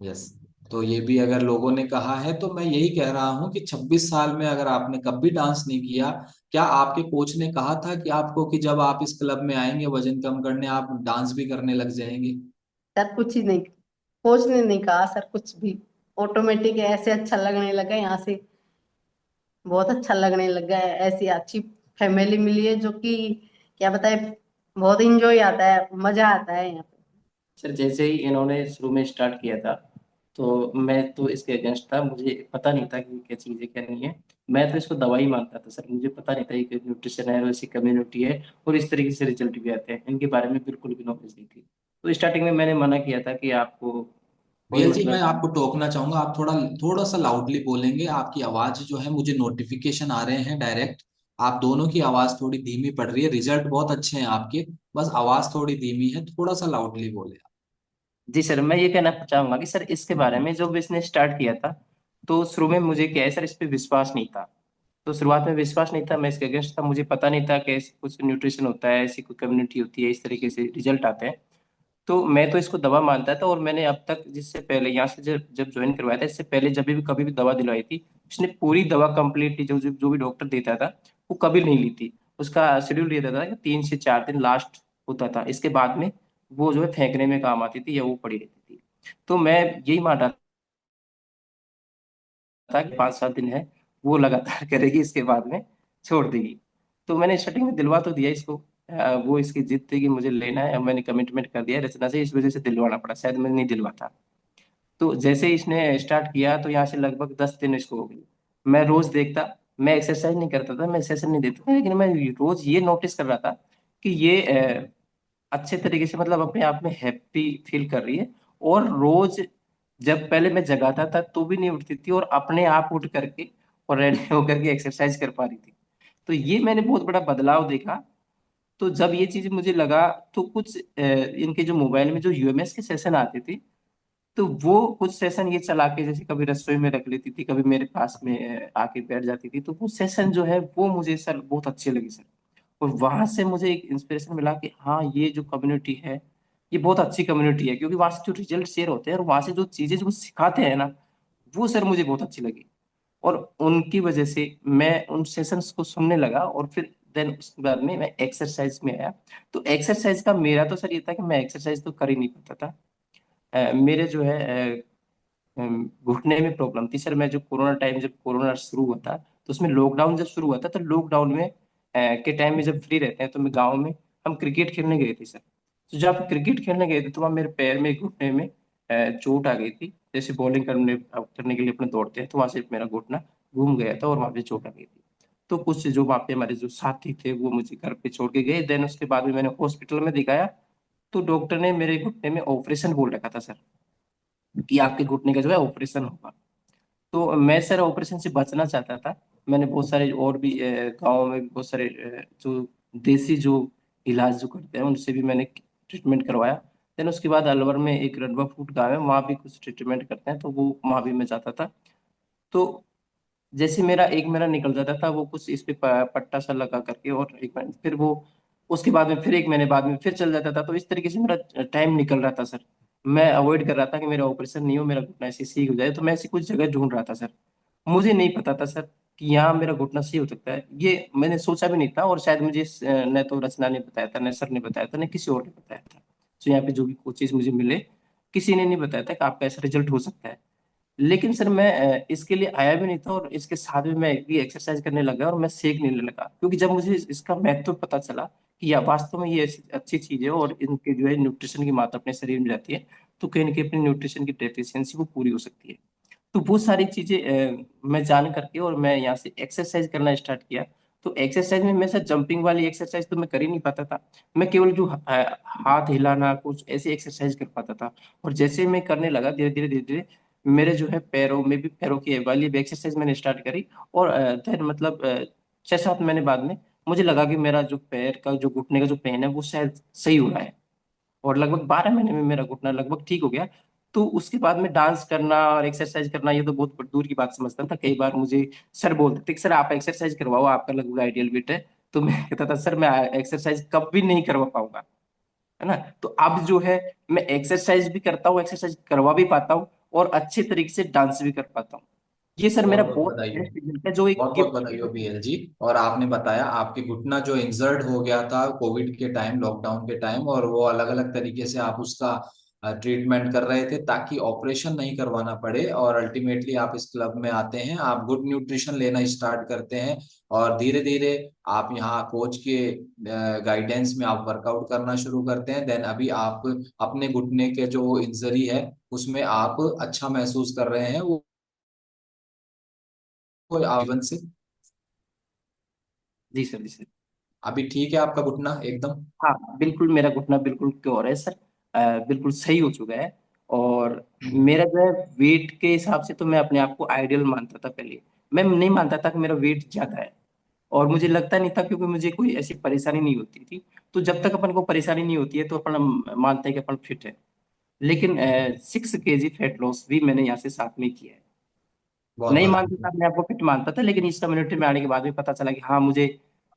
[SPEAKER 1] यस, तो ये भी अगर लोगों ने कहा है तो मैं यही कह रहा हूँ कि 26 साल में अगर आपने कभी डांस नहीं किया, क्या आपके कोच ने कहा था कि आपको कि जब आप इस क्लब में आएंगे वजन कम करने, आप डांस भी करने लग जाएंगे?
[SPEAKER 2] सर कुछ ही नहीं, कोच ने नहीं कहा सर कुछ भी, ऑटोमेटिक ऐसे अच्छा लगने लगा यहाँ से, बहुत अच्छा लगने लगा है। ऐसी अच्छी फैमिली मिली है जो कि क्या बताए, बहुत इंजॉय आता है, मजा आता है यहाँ पे।
[SPEAKER 3] सर जैसे ही इन्होंने शुरू में स्टार्ट किया था, तो मैं तो इसके अगेंस्ट था, मुझे पता नहीं था कि क्या चीज़ें क्या नहीं है। मैं तो इसको दवाई मानता था सर, मुझे पता नहीं था कि न्यूट्रिशन है और ऐसी कम्युनिटी है और इस तरीके से रिजल्ट भी आते हैं, इनके बारे में बिल्कुल भी नॉलेज नहीं थी। तो स्टार्टिंग में मैंने मना किया था कि आपको कोई
[SPEAKER 1] भैया जी, मैं
[SPEAKER 3] मतलब।
[SPEAKER 1] आपको टोकना चाहूंगा, आप थोड़ा थोड़ा सा लाउडली बोलेंगे, आपकी आवाज जो है मुझे नोटिफिकेशन आ रहे हैं डायरेक्ट। आप दोनों की आवाज थोड़ी धीमी पड़ रही है, रिजल्ट बहुत अच्छे हैं आपके, बस आवाज थोड़ी धीमी है, थोड़ा सा लाउडली बोले।
[SPEAKER 3] जी सर, मैं ये कहना चाहूंगा कि सर इसके बारे में जब इसने स्टार्ट किया था, तो शुरू में मुझे क्या है सर, इस पे विश्वास नहीं था। तो शुरुआत में विश्वास नहीं था, मैं इसके अगेंस्ट था, मुझे पता नहीं था कि ऐसी कुछ न्यूट्रिशन होता है, ऐसी कोई कम्युनिटी होती है, इस तरीके से रिजल्ट आते हैं। तो मैं तो इसको दवा मानता था, और मैंने अब तक जिससे पहले यहाँ से जब जब ज्वाइन करवाया था, इससे पहले जब भी कभी भी दवा दिलवाई थी, उसने पूरी दवा कंप्लीटली जो भी डॉक्टर देता था वो कभी नहीं ली थी। उसका शेड्यूल ये रहता था कि 3 से 4 दिन लास्ट होता था, इसके बाद में वो जो है फेंकने में काम आती थी या वो पड़ी रहती थी। तो मैं यही मान रहा था कि 5 7 दिन है, वो लगातार करेगी, इसके बाद में छोड़ देगी। तो मैंने स्टार्टिंग में दिलवा तो दिया इसको, वो इसकी जिद थी कि मुझे लेना है, अब मैंने कमिटमेंट कर दिया रचना से, इस वजह से दिलवाना पड़ा, शायद मैं नहीं दिलवाता। तो जैसे ही इसने स्टार्ट किया, तो यहाँ से लगभग 10 दिन इसको हो गई। मैं रोज देखता, मैं एक्सरसाइज नहीं करता था, मैं सेशन नहीं देता था, लेकिन मैं रोज ये नोटिस कर रहा था कि ये अच्छे तरीके से मतलब अपने आप में हैप्पी फील कर रही है। और रोज जब पहले मैं जगाता था तो भी नहीं उठती थी, और अपने आप उठ करके और रेडी होकर के एक्सरसाइज कर पा रही थी। तो ये मैंने बहुत बड़ा बदलाव देखा। तो जब ये चीज मुझे लगा, तो कुछ इनके जो मोबाइल में जो यूएमएस के सेशन आते थे, तो वो कुछ सेशन ये चला के, जैसे कभी रसोई में रख लेती थी, कभी मेरे पास में आके बैठ जाती थी, तो वो सेशन जो है वो मुझे सर बहुत अच्छे लगे सर। और वहां से मुझे एक इंस्पिरेशन मिला कि हाँ, ये जो कम्युनिटी है ये बहुत अच्छी कम्युनिटी है, क्योंकि वहां से जो रिजल्ट शेयर होते हैं और वहां से जो चीजें जो सिखाते हैं ना, वो सर मुझे बहुत अच्छी लगी। और उनकी वजह से मैं उन सेशंस को सुनने लगा, और फिर देन उसके बाद में मैं एक्सरसाइज में आया। तो एक्सरसाइज का मेरा तो सर ये था कि मैं एक्सरसाइज तो कर ही नहीं पाता था। मेरे जो है घुटने में प्रॉब्लम थी सर। मैं जो कोरोना टाइम, जब कोरोना शुरू हुआ था, तो उसमें लॉकडाउन जब शुरू हुआ था, तो लॉकडाउन में के टाइम में जब फ्री रहते हैं, तो मैं गाँव में, हम क्रिकेट खेलने गए थे सर। तो जब क्रिकेट खेलने गए थे, तो वहाँ मेरे पैर में, घुटने में चोट आ गई थी। जैसे बॉलिंग करने करने के लिए अपने दौड़ते हैं, तो वहां से मेरा घुटना घूम गया था और वहां पे चोट आ गई थी। तो कुछ जो वहाँ पे हमारे जो साथी थे, वो मुझे घर पे छोड़ के गए। देन उसके बाद में मैंने हॉस्पिटल में दिखाया, तो डॉक्टर ने मेरे घुटने में ऑपरेशन बोल रखा था सर, कि आपके घुटने का जो है ऑपरेशन होगा। तो मैं सर ऑपरेशन से बचना चाहता था। मैंने बहुत सारे और भी गाँव में बहुत सारे जो देसी जो इलाज जो करते हैं, उनसे भी मैंने ट्रीटमेंट करवाया। देन उसके बाद अलवर में एक रडवा फूट गाँव है, वहाँ भी कुछ ट्रीटमेंट करते हैं, तो वो वहाँ भी मैं जाता था। तो जैसे मेरा 1 महीना निकल जाता था, वो कुछ इस पे पट्टा सा लगा करके, और 1 महीना फिर वो, उसके बाद में फिर 1 महीने बाद में फिर चल जाता था। तो इस तरीके से मेरा टाइम निकल रहा था सर। मैं अवॉइड कर रहा था कि मेरा ऑपरेशन नहीं हो, मेरा घुटना ऐसे सही हो जाए, तो मैं ऐसी कुछ जगह ढूंढ रहा था सर। मुझे नहीं पता था सर कि यहाँ मेरा घुटना सही हो सकता है, ये मैंने सोचा भी नहीं था। और शायद मुझे न तो रचना ने बताया था, न सर ने बताया था, न किसी और ने बताया था। तो यहाँ पे जो भी कोचेज मुझे मिले, किसी ने नहीं बताया था कि आपका ऐसा रिजल्ट हो सकता है। लेकिन सर मैं इसके लिए आया भी नहीं था, और इसके साथ में मैं भी एक्सरसाइज करने लगा और मैं सीखने लगा, क्योंकि जब मुझे इसका महत्व पता चला कि यह वास्तव में ये अच्छी चीज है और इनके जो है न्यूट्रिशन की मात्रा अपने शरीर में जाती है, तो कहीं ना कहीं अपनी न्यूट्रिशन की डेफिशिएंसी वो पूरी हो सकती है। तो वो सारी चीजें मैं जान करके और मैं यहाँ से एक्सरसाइज करना स्टार्ट किया। तो एक्सरसाइज में मैं सर जंपिंग वाली एक्सरसाइज तो मैं कर ही नहीं पाता था। मैं केवल जो हाथ हिलाना कुछ ऐसी एक्सरसाइज कर पाता था। और जैसे मैं करने लगा धीरे धीरे धीरे धीरे मेरे जो है पैरों में भी, पैरों की वाली भी एक्सरसाइज मैंने स्टार्ट करी। और देन मतलब 6-7 महीने बाद में मुझे लगा कि मेरा जो पैर का जो घुटने का जो पेन है वो शायद सही हो रहा है। और लगभग 12 महीने में मेरा घुटना लगभग ठीक हो गया। तो उसके बाद में डांस करना और एक्सरसाइज करना ये तो बहुत दूर की बात समझता था। कई बार मुझे सर बोलते थे कि सर आप एक्सरसाइज करवाओ, आपका लगभग आइडियल वेट है। तो मैं कहता था सर मैं एक्सरसाइज कभी नहीं करवा पाऊंगा, है ना। तो अब जो है मैं एक्सरसाइज भी करता हूँ, एक्सरसाइज करवा भी पाता हूँ, और अच्छे तरीके से डांस भी कर पाता हूँ। ये सर
[SPEAKER 1] बहुत
[SPEAKER 3] मेरा
[SPEAKER 1] बहुत
[SPEAKER 3] बहुत
[SPEAKER 1] बधाई हो।
[SPEAKER 3] बेस्ट रिजल्ट है, जो एक
[SPEAKER 1] बहुत बहुत
[SPEAKER 3] गिफ्ट
[SPEAKER 1] बधाई हो
[SPEAKER 3] है।
[SPEAKER 1] बीएल जी। और आपने बताया आपके घुटना जो इंजर्ड हो गया था कोविड के टाइम, लॉकडाउन के टाइम, और वो अलग अलग तरीके से आप उसका ट्रीटमेंट कर रहे थे ताकि ऑपरेशन नहीं करवाना पड़े, और अल्टीमेटली आप इस क्लब में आते हैं, आप गुड न्यूट्रिशन लेना स्टार्ट करते हैं, और धीरे धीरे आप यहाँ कोच के गाइडेंस में आप वर्कआउट करना शुरू करते हैं। देन अभी आप अपने घुटने के जो इंजरी है उसमें आप अच्छा महसूस कर रहे हैं, वो आजीवन से
[SPEAKER 3] जी सर, जी सर।
[SPEAKER 1] अभी ठीक है आपका घुटना एकदम।
[SPEAKER 3] हाँ बिल्कुल, मेरा घुटना बिल्कुल क्योर है सर। बिल्कुल सही हो चुका है। और मेरा जो है वेट के हिसाब से तो मैं अपने आप को आइडियल मानता था पहले। मैं नहीं मानता था कि मेरा वेट ज्यादा है, और मुझे लगता नहीं था, क्योंकि मुझे कोई ऐसी परेशानी नहीं होती थी। तो जब तक अपन को परेशानी नहीं होती है तो अपन मानते हैं कि अपन फिट है। लेकिन 6 kg फैट लॉस भी मैंने यहाँ से साथ में किया है।
[SPEAKER 1] बहुत
[SPEAKER 3] नहीं मानता
[SPEAKER 1] बधाई।
[SPEAKER 3] था, अपने आप को फिट मानता था, लेकिन इस कम्युनिटी में आने के बाद भी पता चला कि हाँ मुझे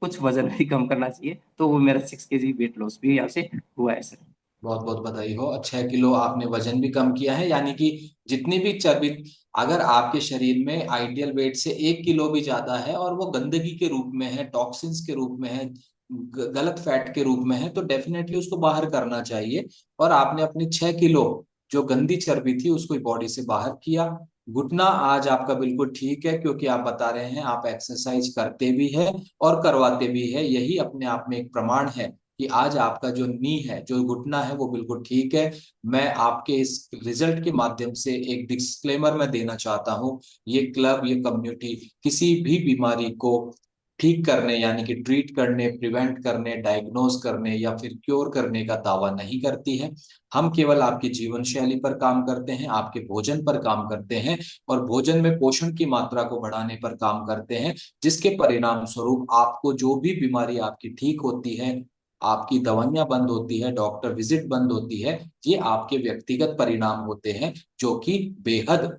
[SPEAKER 3] कुछ वजन भी कम करना चाहिए, तो वो मेरा 6 kg वेट लॉस भी यहाँ से हुआ है सर।
[SPEAKER 1] बहुत बहुत बधाई हो। 6 किलो आपने वजन भी कम किया है, यानी कि जितनी भी चर्बी अगर आपके शरीर में आइडियल वेट से 1 किलो भी ज्यादा है और वो गंदगी के रूप में है, टॉक्सिन्स के रूप में है, गलत फैट के रूप में है, तो डेफिनेटली उसको बाहर करना चाहिए। और आपने अपनी 6 किलो जो गंदी चर्बी थी उसको बॉडी से बाहर किया। घुटना आज आपका बिल्कुल ठीक है, क्योंकि आप बता रहे हैं आप एक्सरसाइज करते भी हैं और करवाते भी हैं। यही अपने आप में एक प्रमाण है कि आज आपका जो नी है, जो घुटना है, वो बिल्कुल ठीक है। मैं आपके इस रिजल्ट के माध्यम से एक डिस्क्लेमर मैं देना चाहता हूँ। ये क्लब, ये कम्युनिटी किसी भी बीमारी को ठीक करने, यानी कि ट्रीट करने, प्रिवेंट करने, डायग्नोज करने या फिर क्योर करने का दावा नहीं करती है। हम केवल आपकी जीवन शैली पर काम करते हैं, आपके भोजन पर काम करते हैं, और भोजन में पोषण की मात्रा को बढ़ाने पर काम करते हैं, जिसके परिणाम स्वरूप आपको जो भी बीमारी आपकी ठीक होती है, आपकी दवाइयां बंद होती है, डॉक्टर विजिट बंद होती है, ये आपके व्यक्तिगत परिणाम होते हैं जो कि बेहद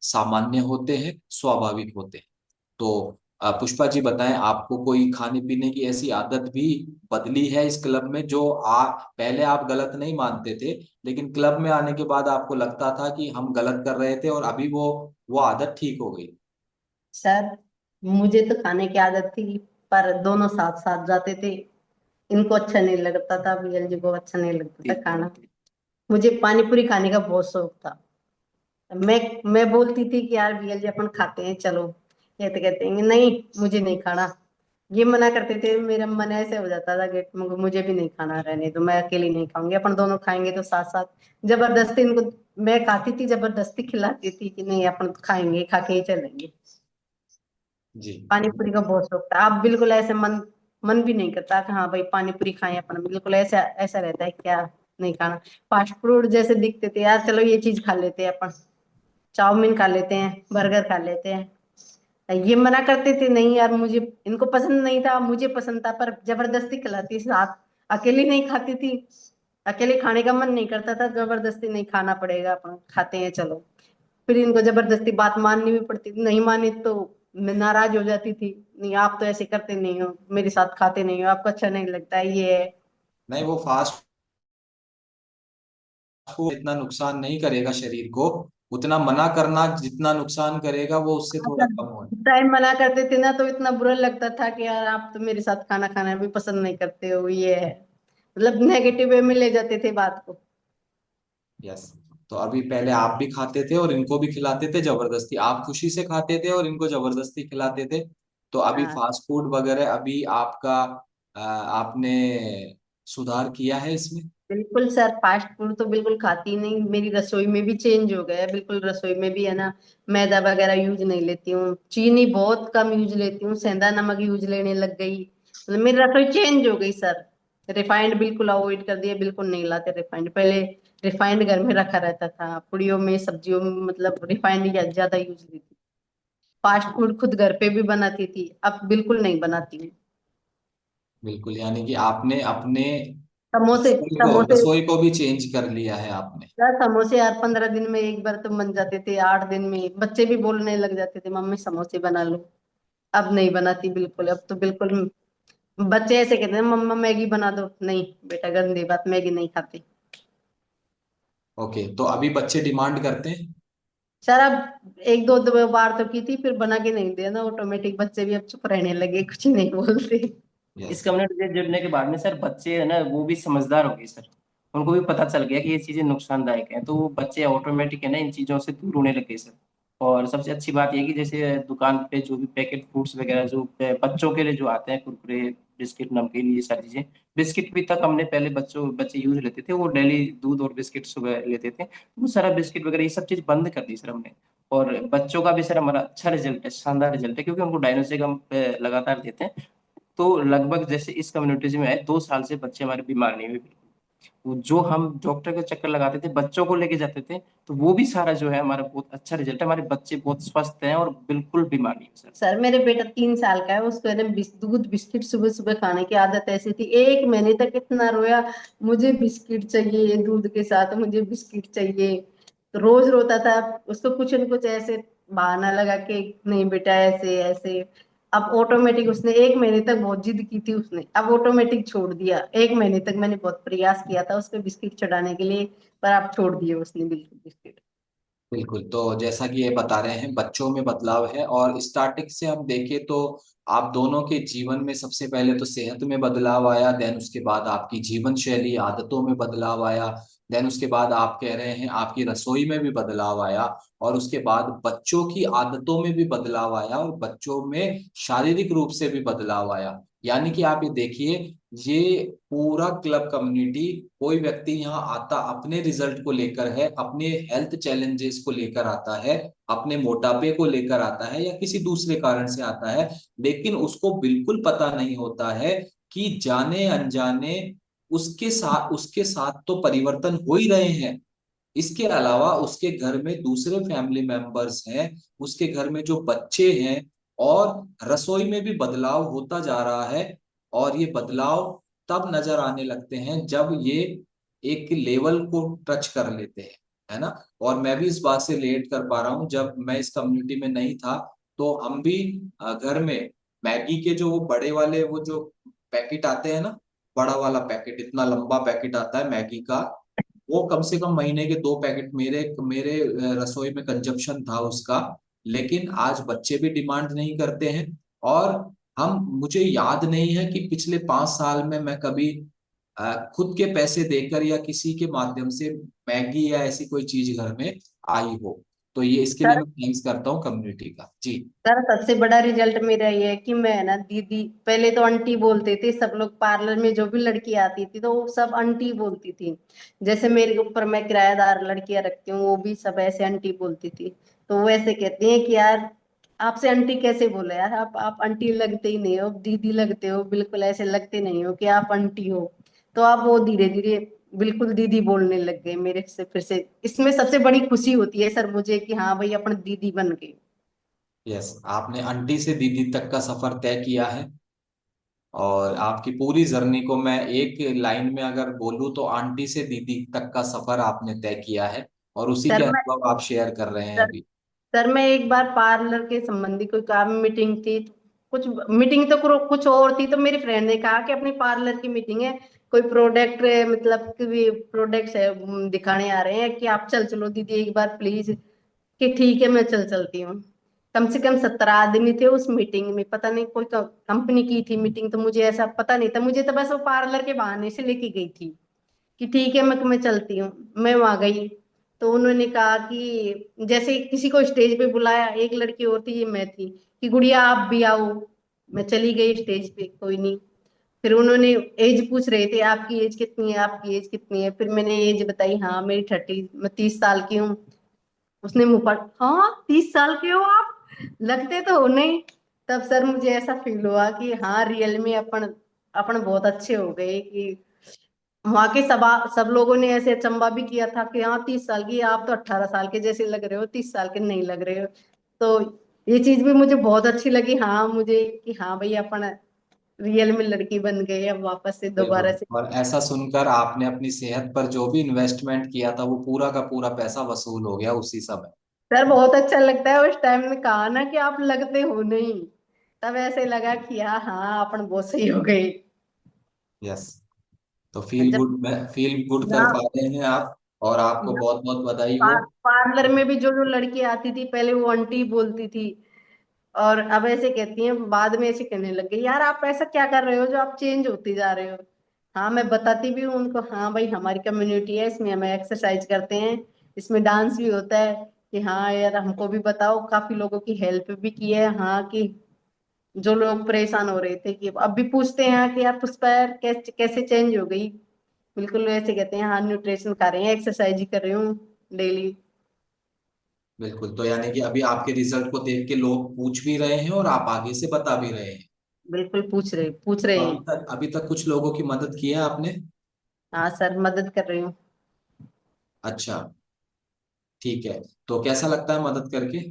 [SPEAKER 1] सामान्य होते हैं, स्वाभाविक होते हैं। तो पुष्पा जी बताएं, आपको कोई खाने पीने की ऐसी आदत भी बदली है इस क्लब में, जो पहले आप गलत नहीं मानते थे, लेकिन क्लब में आने के बाद आपको लगता था कि हम गलत कर रहे थे, और अभी वो आदत ठीक हो गई।
[SPEAKER 2] सर मुझे तो खाने की आदत थी, पर दोनों साथ साथ जाते थे। इनको अच्छा नहीं लगता था, बीएल जी को अच्छा नहीं लगता
[SPEAKER 3] जी
[SPEAKER 2] था
[SPEAKER 3] जी
[SPEAKER 2] खाना।
[SPEAKER 3] जी।
[SPEAKER 2] मुझे पानी पूरी खाने का बहुत शौक था। मैं बोलती थी कि यार बीएल जी अपन खाते हैं चलो, कहते कहते हैं नहीं मुझे नहीं खाना। ये मना करते थे, मेरा मन ऐसे हो जाता था कि मुझे भी नहीं खाना, रहने तो मैं अकेली नहीं खाऊंगी, अपन दोनों खाएंगे। तो साथ साथ जबरदस्ती इनको मैं खाती थी, जबरदस्ती खिलाती थी कि नहीं अपन खाएंगे, खा के ही चलेंगे।
[SPEAKER 1] जी।
[SPEAKER 2] पानी पूरी का बहुत शौक था। अब बिल्कुल ऐसे मन मन भी नहीं करता कि हाँ भाई पानी पूरी खाएं अपन, बिल्कुल ऐसा ऐसा रहता है क्या नहीं खाना। फास्ट फूड जैसे दिखते थे यार, चलो ये चीज खा लेते हैं अपन, चाउमीन खा लेते हैं, बर्गर खा लेते हैं। ये मना करते थे नहीं यार, मुझे इनको पसंद नहीं था, मुझे पसंद था, पर जबरदस्ती खिलाती साथ। अकेली नहीं खाती थी, अकेले खाने का मन नहीं करता था, जबरदस्ती नहीं खाना पड़ेगा अपन खाते हैं चलो। फिर इनको जबरदस्ती बात माननी भी पड़ती थी, नहीं मानी तो मैं नाराज हो जाती थी। नहीं आप तो ऐसे करते नहीं हो, मेरे साथ खाते नहीं हो, आपको अच्छा नहीं लगता है ये है।
[SPEAKER 1] नहीं, वो फास्ट फूड इतना नुकसान नहीं करेगा शरीर को, उतना मना करना जितना नुकसान करेगा वो उससे थोड़ा कम हो।
[SPEAKER 2] टाइम मना करते थे ना तो इतना बुरा लगता था कि यार आप तो मेरे साथ खाना खाना भी पसंद नहीं करते हो, ये है। मतलब नेगेटिव वे में ले जाते थे बात को।
[SPEAKER 1] यस। तो अभी पहले आप भी खाते थे और इनको भी खिलाते थे जबरदस्ती, आप खुशी से खाते थे और इनको जबरदस्ती खिलाते थे। तो अभी
[SPEAKER 2] हाँ
[SPEAKER 1] फास्ट फूड वगैरह अभी आपका आपने सुधार किया है इसमें?
[SPEAKER 2] बिल्कुल सर, फास्ट फूड तो बिल्कुल खाती नहीं, मेरी रसोई में भी चेंज हो गया है बिल्कुल। रसोई में भी है ना, मैदा वगैरह यूज नहीं लेती हूँ, चीनी बहुत कम यूज लेती हूँ, सेंधा नमक यूज लेने लग गई, मतलब मेरी रसोई चेंज हो गई सर। रिफाइंड बिल्कुल अवॉइड कर दिया, बिल्कुल नहीं लाते रिफाइंड। पहले रिफाइंड घर में रखा रहता था, पुड़ियों में सब्जियों में, मतलब रिफाइंड ज्यादा यूज लेती। फास्ट फूड खुद घर पे भी बनाती थी, अब बिल्कुल नहीं बनाती हूँ।
[SPEAKER 1] बिल्कुल, यानी कि आपने अपने
[SPEAKER 2] समोसे समोसे
[SPEAKER 1] रसोई को भी चेंज कर लिया है आपने।
[SPEAKER 2] यार, समोसे यार 15 दिन में एक बार तो बन जाते थे, 8 दिन में बच्चे भी बोलने लग जाते थे मम्मी समोसे बना लो। अब नहीं बनाती बिल्कुल, अब तो बिल्कुल। बच्चे ऐसे कहते हैं मम्मा मैगी बना दो, नहीं बेटा गंदी बात, मैगी नहीं खाती।
[SPEAKER 1] ओके, तो अभी बच्चे डिमांड करते हैं?
[SPEAKER 2] सर अब एक दो बार तो की थी, फिर बना के नहीं दिया ना, ऑटोमेटिक बच्चे भी अब चुप रहने लगे, कुछ नहीं बोलते।
[SPEAKER 3] इस
[SPEAKER 1] यस।
[SPEAKER 3] कम्युनिटी से जुड़ने के बाद में सर बच्चे है ना वो भी समझदार हो गए सर। उनको भी पता चल गया कि ये चीजें नुकसानदायक हैं, तो वो बच्चे ऑटोमेटिक है ना इन चीजों से दूर होने लगे सर। और सबसे अच्छी बात ये कि जैसे दुकान पे जो भी पैकेट फूड्स वगैरह जो बच्चों के लिए जो आते हैं, कुरकुरे, बिस्किट, नमकीन, ये सारी चीजें। बिस्किट भी तक हमने पहले बच्चे यूज लेते थे, वो डेली दूध और बिस्किट सुबह लेते थे, तो वो सारा बिस्किट वगैरह ये सब चीज बंद कर दी सर हमने। और बच्चों का भी सर हमारा अच्छा रिजल्ट है, शानदार रिजल्ट है, क्योंकि उनको डायनोसिक हम लगातार देते हैं। तो लगभग जैसे इस कम्युनिटी में आए 2 साल से बच्चे हमारे बीमार नहीं हुए बिल्कुल। वो जो हम डॉक्टर के चक्कर लगाते थे, बच्चों को लेके जाते थे, तो वो भी सारा जो है हमारा बहुत अच्छा रिजल्ट है, हमारे बच्चे बहुत स्वस्थ हैं और बिल्कुल बीमार नहीं है सर।
[SPEAKER 2] सर मेरे बेटा 3 साल का है, उसको है ना दूध बिस्किट सुबह सुबह खाने की आदत ऐसी थी, 1 महीने तक इतना रोया, मुझे बिस्किट चाहिए दूध के साथ, मुझे बिस्किट चाहिए। तो रोज रोता था। उसको कुछ न कुछ ऐसे बहाना लगा के, नहीं बेटा ऐसे ऐसे। अब ऑटोमेटिक उसने 1 महीने तक बहुत जिद की थी उसने, अब ऑटोमेटिक छोड़ दिया। 1 महीने तक मैंने बहुत प्रयास किया था उसको बिस्किट चढ़ाने के लिए, पर अब छोड़ दिए उसने बिल्कुल बिस्किट।
[SPEAKER 1] बिल्कुल, तो जैसा कि ये बता रहे हैं बच्चों में बदलाव है, और स्टार्टिंग से हम देखें तो आप दोनों के जीवन में सबसे पहले तो सेहत में बदलाव आया, देन उसके बाद आपकी जीवन शैली आदतों में बदलाव आया, देन उसके बाद आप कह रहे हैं आपकी रसोई में भी बदलाव आया, और उसके बाद बच्चों की आदतों में भी बदलाव आया, और बच्चों में शारीरिक रूप से भी बदलाव आया। यानी कि आप ये देखिए, ये पूरा क्लब कम्युनिटी, कोई व्यक्ति यहाँ आता अपने रिजल्ट को लेकर है, अपने हेल्थ चैलेंजेस को लेकर आता है, अपने मोटापे को लेकर आता है, या किसी दूसरे कारण से आता है, लेकिन उसको बिल्कुल पता नहीं होता है कि जाने अनजाने उसके साथ तो परिवर्तन हो ही रहे हैं। इसके अलावा उसके घर में दूसरे फैमिली मेंबर्स हैं, उसके घर में जो बच्चे हैं, और रसोई में भी बदलाव होता जा रहा है। और ये बदलाव तब नजर आने लगते हैं जब ये एक लेवल को टच कर लेते हैं, है ना। और मैं भी इस बात से रिलेट कर पा रहा हूँ, जब मैं इस कम्युनिटी में नहीं था तो हम भी घर में मैगी के जो वो बड़े वाले वो जो पैकेट आते हैं ना, बड़ा वाला पैकेट, इतना लंबा पैकेट आता है मैगी का, वो कम से कम महीने के 2 पैकेट मेरे मेरे रसोई में कंजप्शन था उसका। लेकिन आज बच्चे भी डिमांड नहीं करते हैं, और हम मुझे याद नहीं है कि पिछले 5 साल में मैं कभी खुद के पैसे देकर या किसी के माध्यम से मैगी या ऐसी कोई चीज घर में आई हो। तो ये इसके लिए मैं थैंक्स करता हूँ कम्युनिटी का जी।
[SPEAKER 2] सर सबसे बड़ा रिजल्ट मेरा ये है कि मैं ना दीदी, पहले तो आंटी बोलते थे सब लोग, पार्लर में जो भी लड़की आती थी तो वो सब आंटी बोलती थी। जैसे मेरे ऊपर मैं किराएदार लड़कियां रखती हूँ, वो भी सब ऐसे आंटी बोलती थी। तो वो ऐसे कहती हैं कि यार आपसे आंटी कैसे बोले यार, आप आंटी लगते ही नहीं हो, दीदी लगते हो, बिल्कुल ऐसे लगते नहीं हो कि आप आंटी हो। तो आप वो धीरे धीरे बिल्कुल दीदी बोलने लग गए मेरे से, फिर से इसमें सबसे बड़ी खुशी होती है सर मुझे कि हाँ भाई अपन दीदी बन गए।
[SPEAKER 1] यस, आपने आंटी से दीदी तक का सफर तय किया है, और आपकी पूरी जर्नी को मैं एक लाइन में अगर बोलूँ तो आंटी से दीदी तक का सफर आपने तय किया है, और उसी के
[SPEAKER 2] सर मैं
[SPEAKER 1] अनुभव आप शेयर कर रहे हैं
[SPEAKER 2] सर,
[SPEAKER 1] अभी।
[SPEAKER 2] सर मैं एक बार पार्लर के संबंधी कोई काम मीटिंग थी, कुछ मीटिंग तो कुछ और थी, तो मेरी फ्रेंड ने कहा कि अपनी पार्लर की मीटिंग है, कोई प्रोडक्ट, मतलब कि प्रोडक्ट्स है दिखाने आ रहे हैं कि आप चल चलो दीदी एक बार प्लीज। कि ठीक है मैं चलती हूँ। कम से कम 17 आदमी थे उस मीटिंग में, पता नहीं कोई कंपनी की थी मीटिंग, तो मुझे ऐसा पता नहीं था, मुझे तो बस वो पार्लर के बहाने से लेके गई थी कि ठीक है मैं चलती हूँ। मैं वहां गई, तो उन्होंने कहा कि जैसे किसी को स्टेज पे बुलाया, एक लड़की और थी, ये मैं थी, कि गुड़िया आप भी आओ। मैं चली गई स्टेज पे, कोई नहीं। फिर उन्होंने एज पूछ रहे थे, आपकी एज कितनी है, आपकी एज कितनी है। फिर मैंने एज बताई, हाँ मेरी 30, मैं 30 साल की हूँ। उसने मुंह पर, हाँ 30 साल के हो आप, लगते तो हो नहीं। तब सर मुझे ऐसा फील हुआ कि हाँ रियल में अपन अपन बहुत अच्छे हो गए। कि वहां के सब लोगों ने ऐसे अचंबा भी किया था कि हाँ 30 साल की, आप तो 18 साल के जैसे लग रहे हो, 30 साल के नहीं लग रहे हो। तो ये चीज भी मुझे बहुत अच्छी लगी, हाँ मुझे, कि हाँ भाई अपन रियल में लड़की बन गए अब वापस से दोबारा
[SPEAKER 1] बिल्कुल।
[SPEAKER 2] से।
[SPEAKER 1] और ऐसा सुनकर आपने अपनी सेहत पर जो भी इन्वेस्टमेंट किया था वो पूरा का पूरा पैसा वसूल हो गया उसी समय।
[SPEAKER 2] सर बहुत अच्छा लगता है, उस टाइम में कहा ना कि आप लगते हो नहीं, तब ऐसे लगा कि हाँ हाँ अपन बहुत सही हो गए।
[SPEAKER 1] यस। तो फील
[SPEAKER 2] जब
[SPEAKER 1] गुड, फील गुड कर
[SPEAKER 2] यहाँ
[SPEAKER 1] पा रहे हैं आप, और आपको बहुत बहुत बधाई हो।
[SPEAKER 2] पार्लर में भी जो जो लड़की आती थी, पहले वो आंटी बोलती थी, और अब ऐसे कहती हैं, बाद में ऐसे कहने लग गई, यार आप ऐसा क्या कर रहे हो जो आप चेंज होती जा रहे हो। हाँ मैं बताती भी हूँ उनको, हाँ भाई हमारी कम्युनिटी है, इसमें हमें एक्सरसाइज करते हैं, इसमें डांस भी होता है, कि हाँ यार हमको भी बताओ। काफी लोगों की हेल्प भी की है, हाँ कि जो लोग परेशान हो रहे थे, कि अब भी पूछते हैं कि आप पुष्पा यार कैसे कैसे चेंज हो गई। बिल्कुल वैसे कहते हैं, हाँ न्यूट्रिशन खा रहे हैं, एक्सरसाइज ही कर रही हूँ डेली।
[SPEAKER 1] बिल्कुल। तो यानी कि अभी आपके रिजल्ट को देख के लोग पूछ भी रहे हैं और आप आगे से बता भी रहे हैं।
[SPEAKER 2] बिल्कुल पूछ रहे
[SPEAKER 1] तो
[SPEAKER 2] हैं।
[SPEAKER 1] अभी तक कुछ लोगों की मदद की है आपने?
[SPEAKER 2] हाँ सर मदद कर रही हूँ।
[SPEAKER 1] अच्छा, ठीक है। तो कैसा लगता है मदद करके?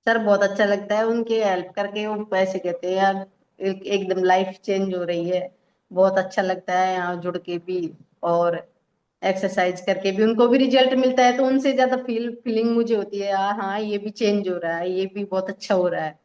[SPEAKER 2] सर बहुत अच्छा लगता है उनके हेल्प करके। वो पैसे कहते हैं यार, एकदम लाइफ चेंज हो रही है। बहुत अच्छा लगता है यहाँ जुड़ के भी, और एक्सरसाइज करके भी उनको भी रिजल्ट मिलता है, तो उनसे ज्यादा फीलिंग मुझे होती है, यार हाँ ये भी चेंज हो रहा है, ये भी बहुत अच्छा हो रहा है।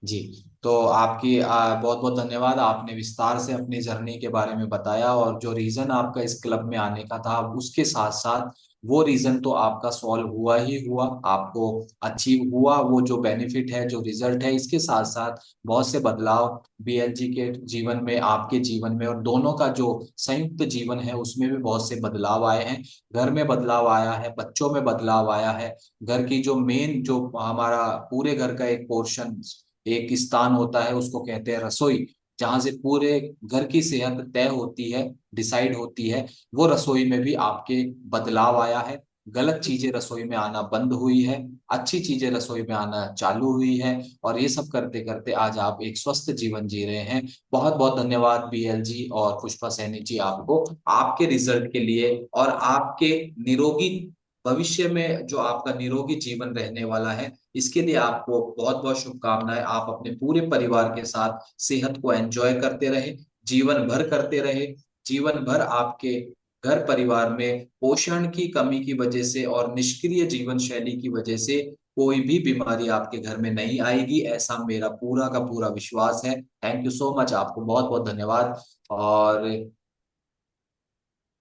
[SPEAKER 1] जी। तो आपकी बहुत बहुत धन्यवाद। आपने विस्तार से अपनी जर्नी के बारे में बताया, और जो रीजन आपका इस क्लब में आने का था उसके साथ साथ वो रीजन तो आपका सॉल्व हुआ ही हुआ, आपको अचीव हुआ वो जो बेनिफिट है, जो रिजल्ट है। इसके साथ साथ बहुत से बदलाव बीएलजी के जीवन में, आपके जीवन में, और दोनों का जो संयुक्त जीवन है उसमें भी बहुत से बदलाव आए हैं। घर में बदलाव आया है, बच्चों में बदलाव आया है। घर की जो मेन, जो हमारा पूरे घर का एक पोर्शन, एक स्थान होता है, उसको कहते हैं रसोई, जहां से पूरे घर की सेहत तय होती है, डिसाइड होती है। वो रसोई में भी आपके बदलाव आया है। गलत चीजें रसोई में आना बंद हुई है, अच्छी चीजें रसोई में आना चालू हुई है। और ये सब करते करते आज आप एक स्वस्थ जीवन जी रहे हैं। बहुत बहुत धन्यवाद बीएलजी और पुष्पा सैनी जी, आपको आपके रिजल्ट के लिए, और आपके निरोगी भविष्य में जो आपका निरोगी जीवन रहने वाला है, इसके लिए आपको बहुत बहुत शुभकामनाएं। आप अपने पूरे परिवार के साथ सेहत को एंजॉय करते रहे, जीवन भर करते रहे। जीवन भर आपके घर परिवार में पोषण की कमी की वजह से और निष्क्रिय जीवन शैली की वजह से कोई भी बीमारी आपके घर में नहीं आएगी, ऐसा मेरा पूरा का पूरा विश्वास है। थैंक यू सो मच, आपको बहुत बहुत धन्यवाद। और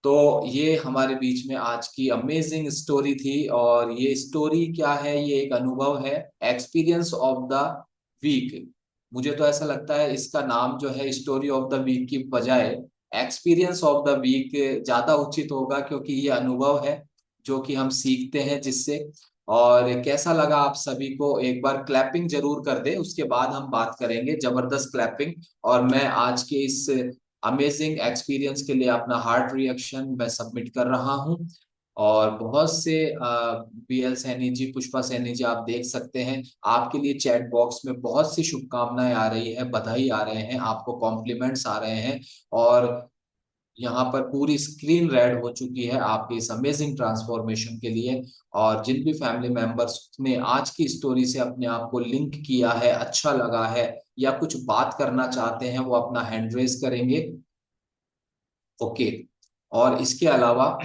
[SPEAKER 1] तो ये हमारे बीच में आज की अमेजिंग स्टोरी थी। और ये स्टोरी क्या है, ये एक अनुभव है, एक्सपीरियंस ऑफ द वीक। मुझे तो ऐसा लगता है इसका नाम जो है स्टोरी ऑफ द वीक की बजाय एक्सपीरियंस ऑफ द वीक ज्यादा उचित होगा, क्योंकि ये अनुभव है जो कि हम सीखते हैं जिससे। और कैसा लगा आप सभी को, एक बार क्लैपिंग जरूर कर दे, उसके बाद हम बात करेंगे, जबरदस्त क्लैपिंग। और मैं आज के इस अमेजिंग एक्सपीरियंस के लिए अपना हार्ट रिएक्शन मैं सबमिट कर रहा हूँ। और बहुत से बीएल सैनी जी, पुष्पा सैनी जी, आप देख सकते हैं आपके लिए चैट बॉक्स में बहुत सी शुभकामनाएं आ रही है, बधाई आ रहे हैं, आपको कॉम्प्लीमेंट्स आ रहे हैं। और यहाँ पर पूरी स्क्रीन रेड हो चुकी है आपके इस अमेजिंग ट्रांसफॉर्मेशन के लिए। और जिन भी फैमिली मेंबर्स ने आज की स्टोरी से अपने आप को लिंक किया है, अच्छा लगा है, या कुछ बात करना चाहते हैं, वो अपना हैंड रेज करेंगे। ओके। और इसके अलावा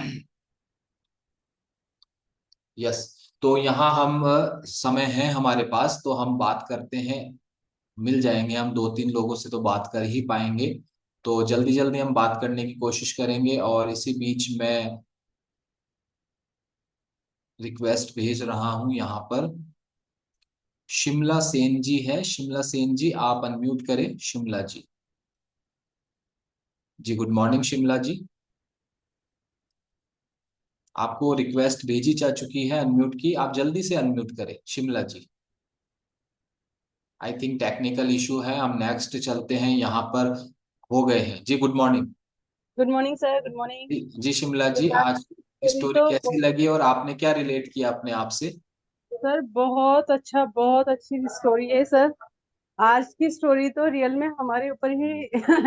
[SPEAKER 1] यस, तो यहाँ हम समय है हमारे पास, तो हम बात करते हैं। मिल जाएंगे हम, दो तीन लोगों से तो बात कर ही पाएंगे। तो जल्दी जल्दी हम बात करने की कोशिश करेंगे। और इसी बीच मैं रिक्वेस्ट भेज रहा हूं यहाँ पर। शिमला सेन जी है, शिमला सेन जी आप अनम्यूट करें, शिमला जी। जी गुड मॉर्निंग शिमला जी। आपको रिक्वेस्ट भेजी जा चुकी है अनम्यूट की, आप जल्दी से अनम्यूट करें शिमला जी। आई थिंक टेक्निकल इशू है। हम नेक्स्ट चलते हैं, यहाँ पर हो गए हैं जी। Good morning
[SPEAKER 4] good morning sir, good morning.
[SPEAKER 1] जी शिमला जी, आज
[SPEAKER 4] स्टोरी
[SPEAKER 1] स्टोरी
[SPEAKER 4] तो
[SPEAKER 1] कैसी लगी और आपने क्या रिलेट किया अपने आप से?
[SPEAKER 4] सर बहुत अच्छा, बहुत अच्छी स्टोरी है सर। आज की स्टोरी तो रियल में हमारे ऊपर ही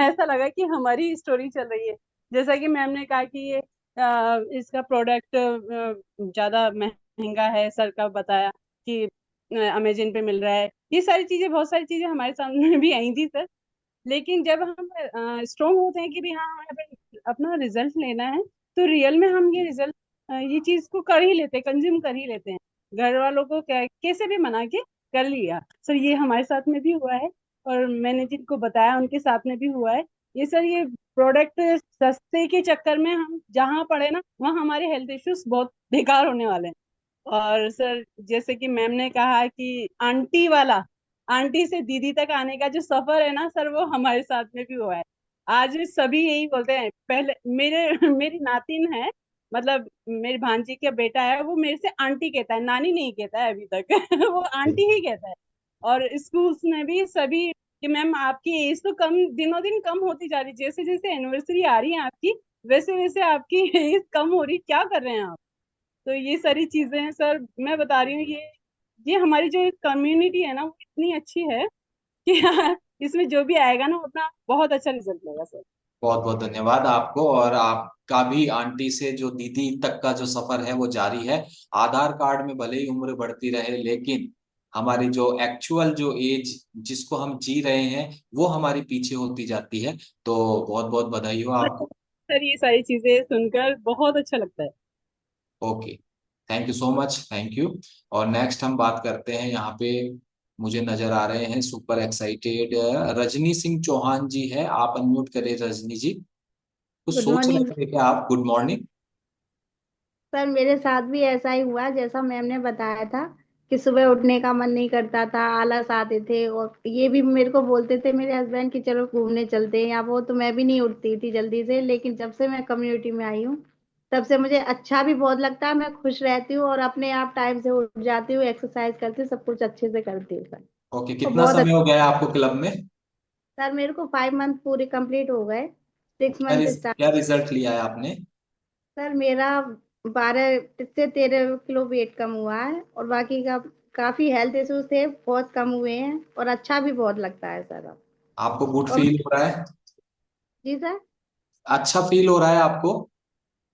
[SPEAKER 4] ऐसा लगा कि हमारी स्टोरी चल रही है। जैसा कि मैम ने कहा कि ये इसका प्रोडक्ट ज्यादा महंगा है, सर का बताया कि अमेजन पे मिल रहा है। ये सारी चीजें, बहुत सारी चीजें हमारे सामने भी आई थी सर। लेकिन जब हम स्ट्रोंग होते हैं कि भी हाँ हमें अपना रिजल्ट लेना है, तो रियल में हम ये रिजल्ट, ये चीज को कर ही लेते हैं, कंज्यूम कर ही लेते हैं। घर वालों को कैसे भी मना के कर लिया सर। ये हमारे साथ में भी हुआ है, और मैंने जिनको बताया उनके साथ में भी हुआ है। ये सर, ये प्रोडक्ट सस्ते के चक्कर में हम जहाँ पड़े ना, वहाँ हमारे हेल्थ इश्यूज बहुत बेकार होने वाले हैं। और सर, जैसे कि मैम ने कहा कि आंटी वाला, आंटी से दीदी तक आने का जो सफर है ना सर, वो हमारे साथ में भी हुआ है। आज सभी यही बोलते हैं। पहले मेरे मेरी नातिन है, मतलब मेरी भांजी का बेटा है, वो मेरे से आंटी कहता है, नानी नहीं कहता है अभी तक वो आंटी ही कहता है। और स्कूल्स में भी सभी कि मैम आपकी एज तो कम, दिनों दिन कम होती जा रही, जैसे जैसे एनिवर्सरी आ रही है आपकी, वैसे वैसे आपकी एज कम हो रही, क्या कर रहे हैं आप? तो ये सारी चीजें हैं सर, मैं बता रही हूँ। ये हमारी जो कम्युनिटी है ना, वो इतनी अच्छी है कि इसमें जो भी आएगा ना, वो अपना बहुत अच्छा रिजल्ट लेगा सर।
[SPEAKER 1] बहुत बहुत धन्यवाद आपको, और आपका भी आंटी से जो दीदी तक का जो सफर है वो जारी है। आधार कार्ड में भले ही उम्र बढ़ती रहे, लेकिन हमारी जो एक्चुअल जो एज जिसको हम जी रहे हैं वो हमारी पीछे होती जाती है। तो बहुत बहुत बधाई हो आपको।
[SPEAKER 4] सर, ये सारी चीजें सुनकर बहुत अच्छा लगता है।
[SPEAKER 1] Okay, thank you so much, thank you. और नेक्स्ट हम बात करते हैं, यहाँ पे मुझे नजर आ रहे हैं सुपर एक्साइटेड रजनी सिंह चौहान जी है। आप अनम्यूट करें रजनी जी। कुछ
[SPEAKER 2] गुड
[SPEAKER 1] सोच
[SPEAKER 2] मॉर्निंग।
[SPEAKER 1] रहे थे क्या आप? Good morning.
[SPEAKER 2] सर मेरे साथ भी ऐसा ही हुआ जैसा मैम ने बताया था, कि सुबह उठने का मन नहीं करता था, आलस आते थे, और ये भी मेरे को बोलते थे मेरे हस्बैंड कि चलो घूमने चलते हैं या वो, तो मैं भी नहीं उठती थी जल्दी से। लेकिन जब से मैं कम्युनिटी में आई हूँ, तब से मुझे अच्छा भी बहुत लगता है, मैं खुश रहती हूँ और अपने आप टाइम से उठ जाती हूँ, एक्सरसाइज करती हूँ, सब कुछ अच्छे से करती हूँ सर।
[SPEAKER 1] ओके,
[SPEAKER 2] और
[SPEAKER 1] कितना
[SPEAKER 2] बहुत
[SPEAKER 1] समय
[SPEAKER 2] अच्छा।
[SPEAKER 1] हो गया है आपको क्लब में?
[SPEAKER 2] सर मेरे को 5 मंथ पूरे कंप्लीट हो गए, 6 मंथ स्टार्ट।
[SPEAKER 1] क्या रिजल्ट लिया है आपने?
[SPEAKER 2] सर मेरा 12 से 13 किलो वेट कम हुआ है, और बाकी का काफी हेल्थ इश्यूज थे, बहुत कम हुए हैं, और अच्छा भी बहुत लगता है सर अब।
[SPEAKER 1] आपको गुड
[SPEAKER 2] और
[SPEAKER 1] फील हो रहा है?
[SPEAKER 2] जी सर,
[SPEAKER 1] अच्छा फील हो रहा है आपको?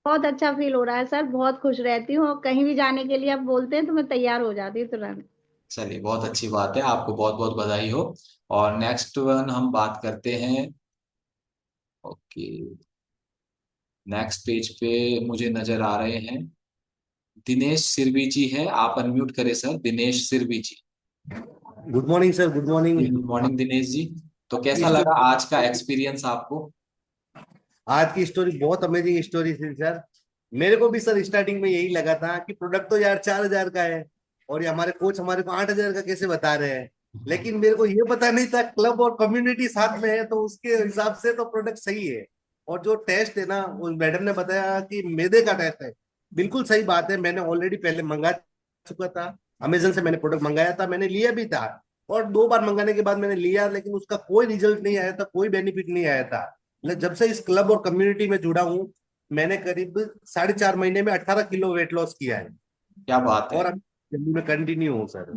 [SPEAKER 2] बहुत अच्छा फील हो रहा है सर, बहुत खुश रहती हूँ, और कहीं भी जाने के लिए आप बोलते हैं तो मैं तैयार हो जाती हूँ तुरंत।
[SPEAKER 1] चलिए, बहुत अच्छी बात है, आपको बहुत बहुत बधाई हो। और नेक्स्ट वन हम बात करते हैं। ओके, नेक्स्ट पेज पे मुझे नजर आ रहे हैं दिनेश सिरवी जी है। आप अनम्यूट करें sir, Dinesh Sirvi ji.
[SPEAKER 5] Good morning sir, good morning.
[SPEAKER 1] Good morning Dinesh ji. तो
[SPEAKER 5] की
[SPEAKER 1] कैसा लगा
[SPEAKER 5] स्टोरी,
[SPEAKER 1] आज का एक्सपीरियंस आपको?
[SPEAKER 5] आज की स्टोरी बहुत अमेजिंग स्टोरी थी सर। मेरे को भी सर स्टार्टिंग में यही लगा था कि प्रोडक्ट तो यार 4,000 का है, और ये हमारे कोच हमारे को 8,000 का कैसे बता रहे हैं। लेकिन मेरे को ये पता नहीं था क्लब और कम्युनिटी साथ में है, तो उसके हिसाब से तो प्रोडक्ट सही है। और जो टेस्ट है ना, उस मैडम ने बताया कि मैदे का टेस्ट है। बिल्कुल सही बात है, मैंने ऑलरेडी पहले मंगा चुका था। अमेजन से मैंने प्रोडक्ट मंगाया था, मैंने लिया भी था। और 2 बार मंगाने के बाद मैंने लिया, लेकिन उसका कोई रिजल्ट नहीं आया था, कोई बेनिफिट नहीं आया था। जब से इस क्लब और कम्युनिटी में जुड़ा हूँ, मैंने करीब 4.5 महीने में 18 किलो वेट लॉस किया है।
[SPEAKER 1] क्या बात है।
[SPEAKER 5] और अब जर्नी में कंटिन्यू हूँ सर।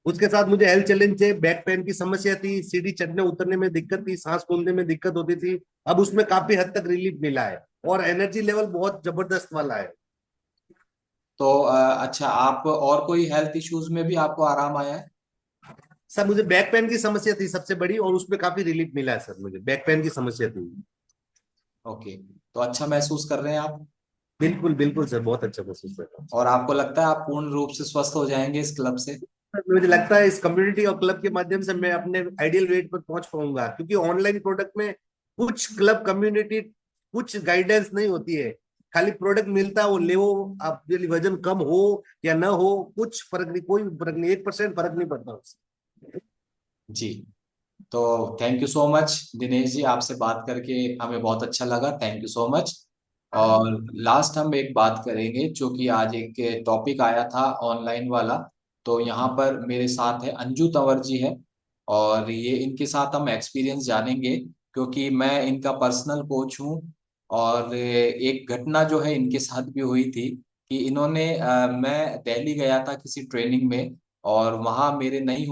[SPEAKER 5] उसके साथ मुझे हेल्थ चैलेंज है, बैक पेन की समस्या थी, सीढ़ी चढ़ने उतरने में दिक्कत थी, सांस फूलने में दिक्कत होती थी। अब उसमें काफी हद तक रिलीफ मिला है, और एनर्जी लेवल बहुत जबरदस्त वाला है।
[SPEAKER 1] तो अच्छा, आप और कोई हेल्थ इश्यूज में भी आपको आराम आया है?
[SPEAKER 5] सर मुझे बैक पेन की समस्या थी सबसे बड़ी, और उसमें काफी रिलीफ मिला है सर, मुझे बैक पेन की समस्या थी।
[SPEAKER 1] ओके, तो अच्छा महसूस कर रहे हैं आप?
[SPEAKER 5] बिल्कुल बिल्कुल सर, बहुत अच्छा महसूस करता हूँ।
[SPEAKER 1] और आपको लगता है आप पूर्ण रूप से स्वस्थ हो जाएंगे इस क्लब से?
[SPEAKER 5] मुझे लगता है इस कम्युनिटी और क्लब के माध्यम से मैं अपने आइडियल वेट पर पहुंच पाऊंगा, क्योंकि ऑनलाइन प्रोडक्ट में कुछ क्लब कम्युनिटी कुछ गाइडेंस नहीं होती है। खाली प्रोडक्ट मिलता है, वो ले, आप यदि वजन कम हो या ना हो, कुछ फर्क नहीं, कोई फर्क नहीं, 1% फर्क नहीं पड़ता उससे।
[SPEAKER 1] जी, तो thank you so much Dinesh ji, आपसे बात करके हमें बहुत अच्छा लगा, थैंक यू सो मच। और लास्ट हम एक बात करेंगे, जो कि आज एक टॉपिक आया था ऑनलाइन वाला। तो यहाँ पर मेरे साथ है अंजू तंवर जी है, और ये इनके साथ हम एक्सपीरियंस जानेंगे, क्योंकि मैं इनका पर्सनल कोच हूँ। और एक घटना जो है इनके साथ भी हुई थी कि इन्होंने मैं दिल्ली गया था किसी ट्रेनिंग में, और वहाँ मेरे नहीं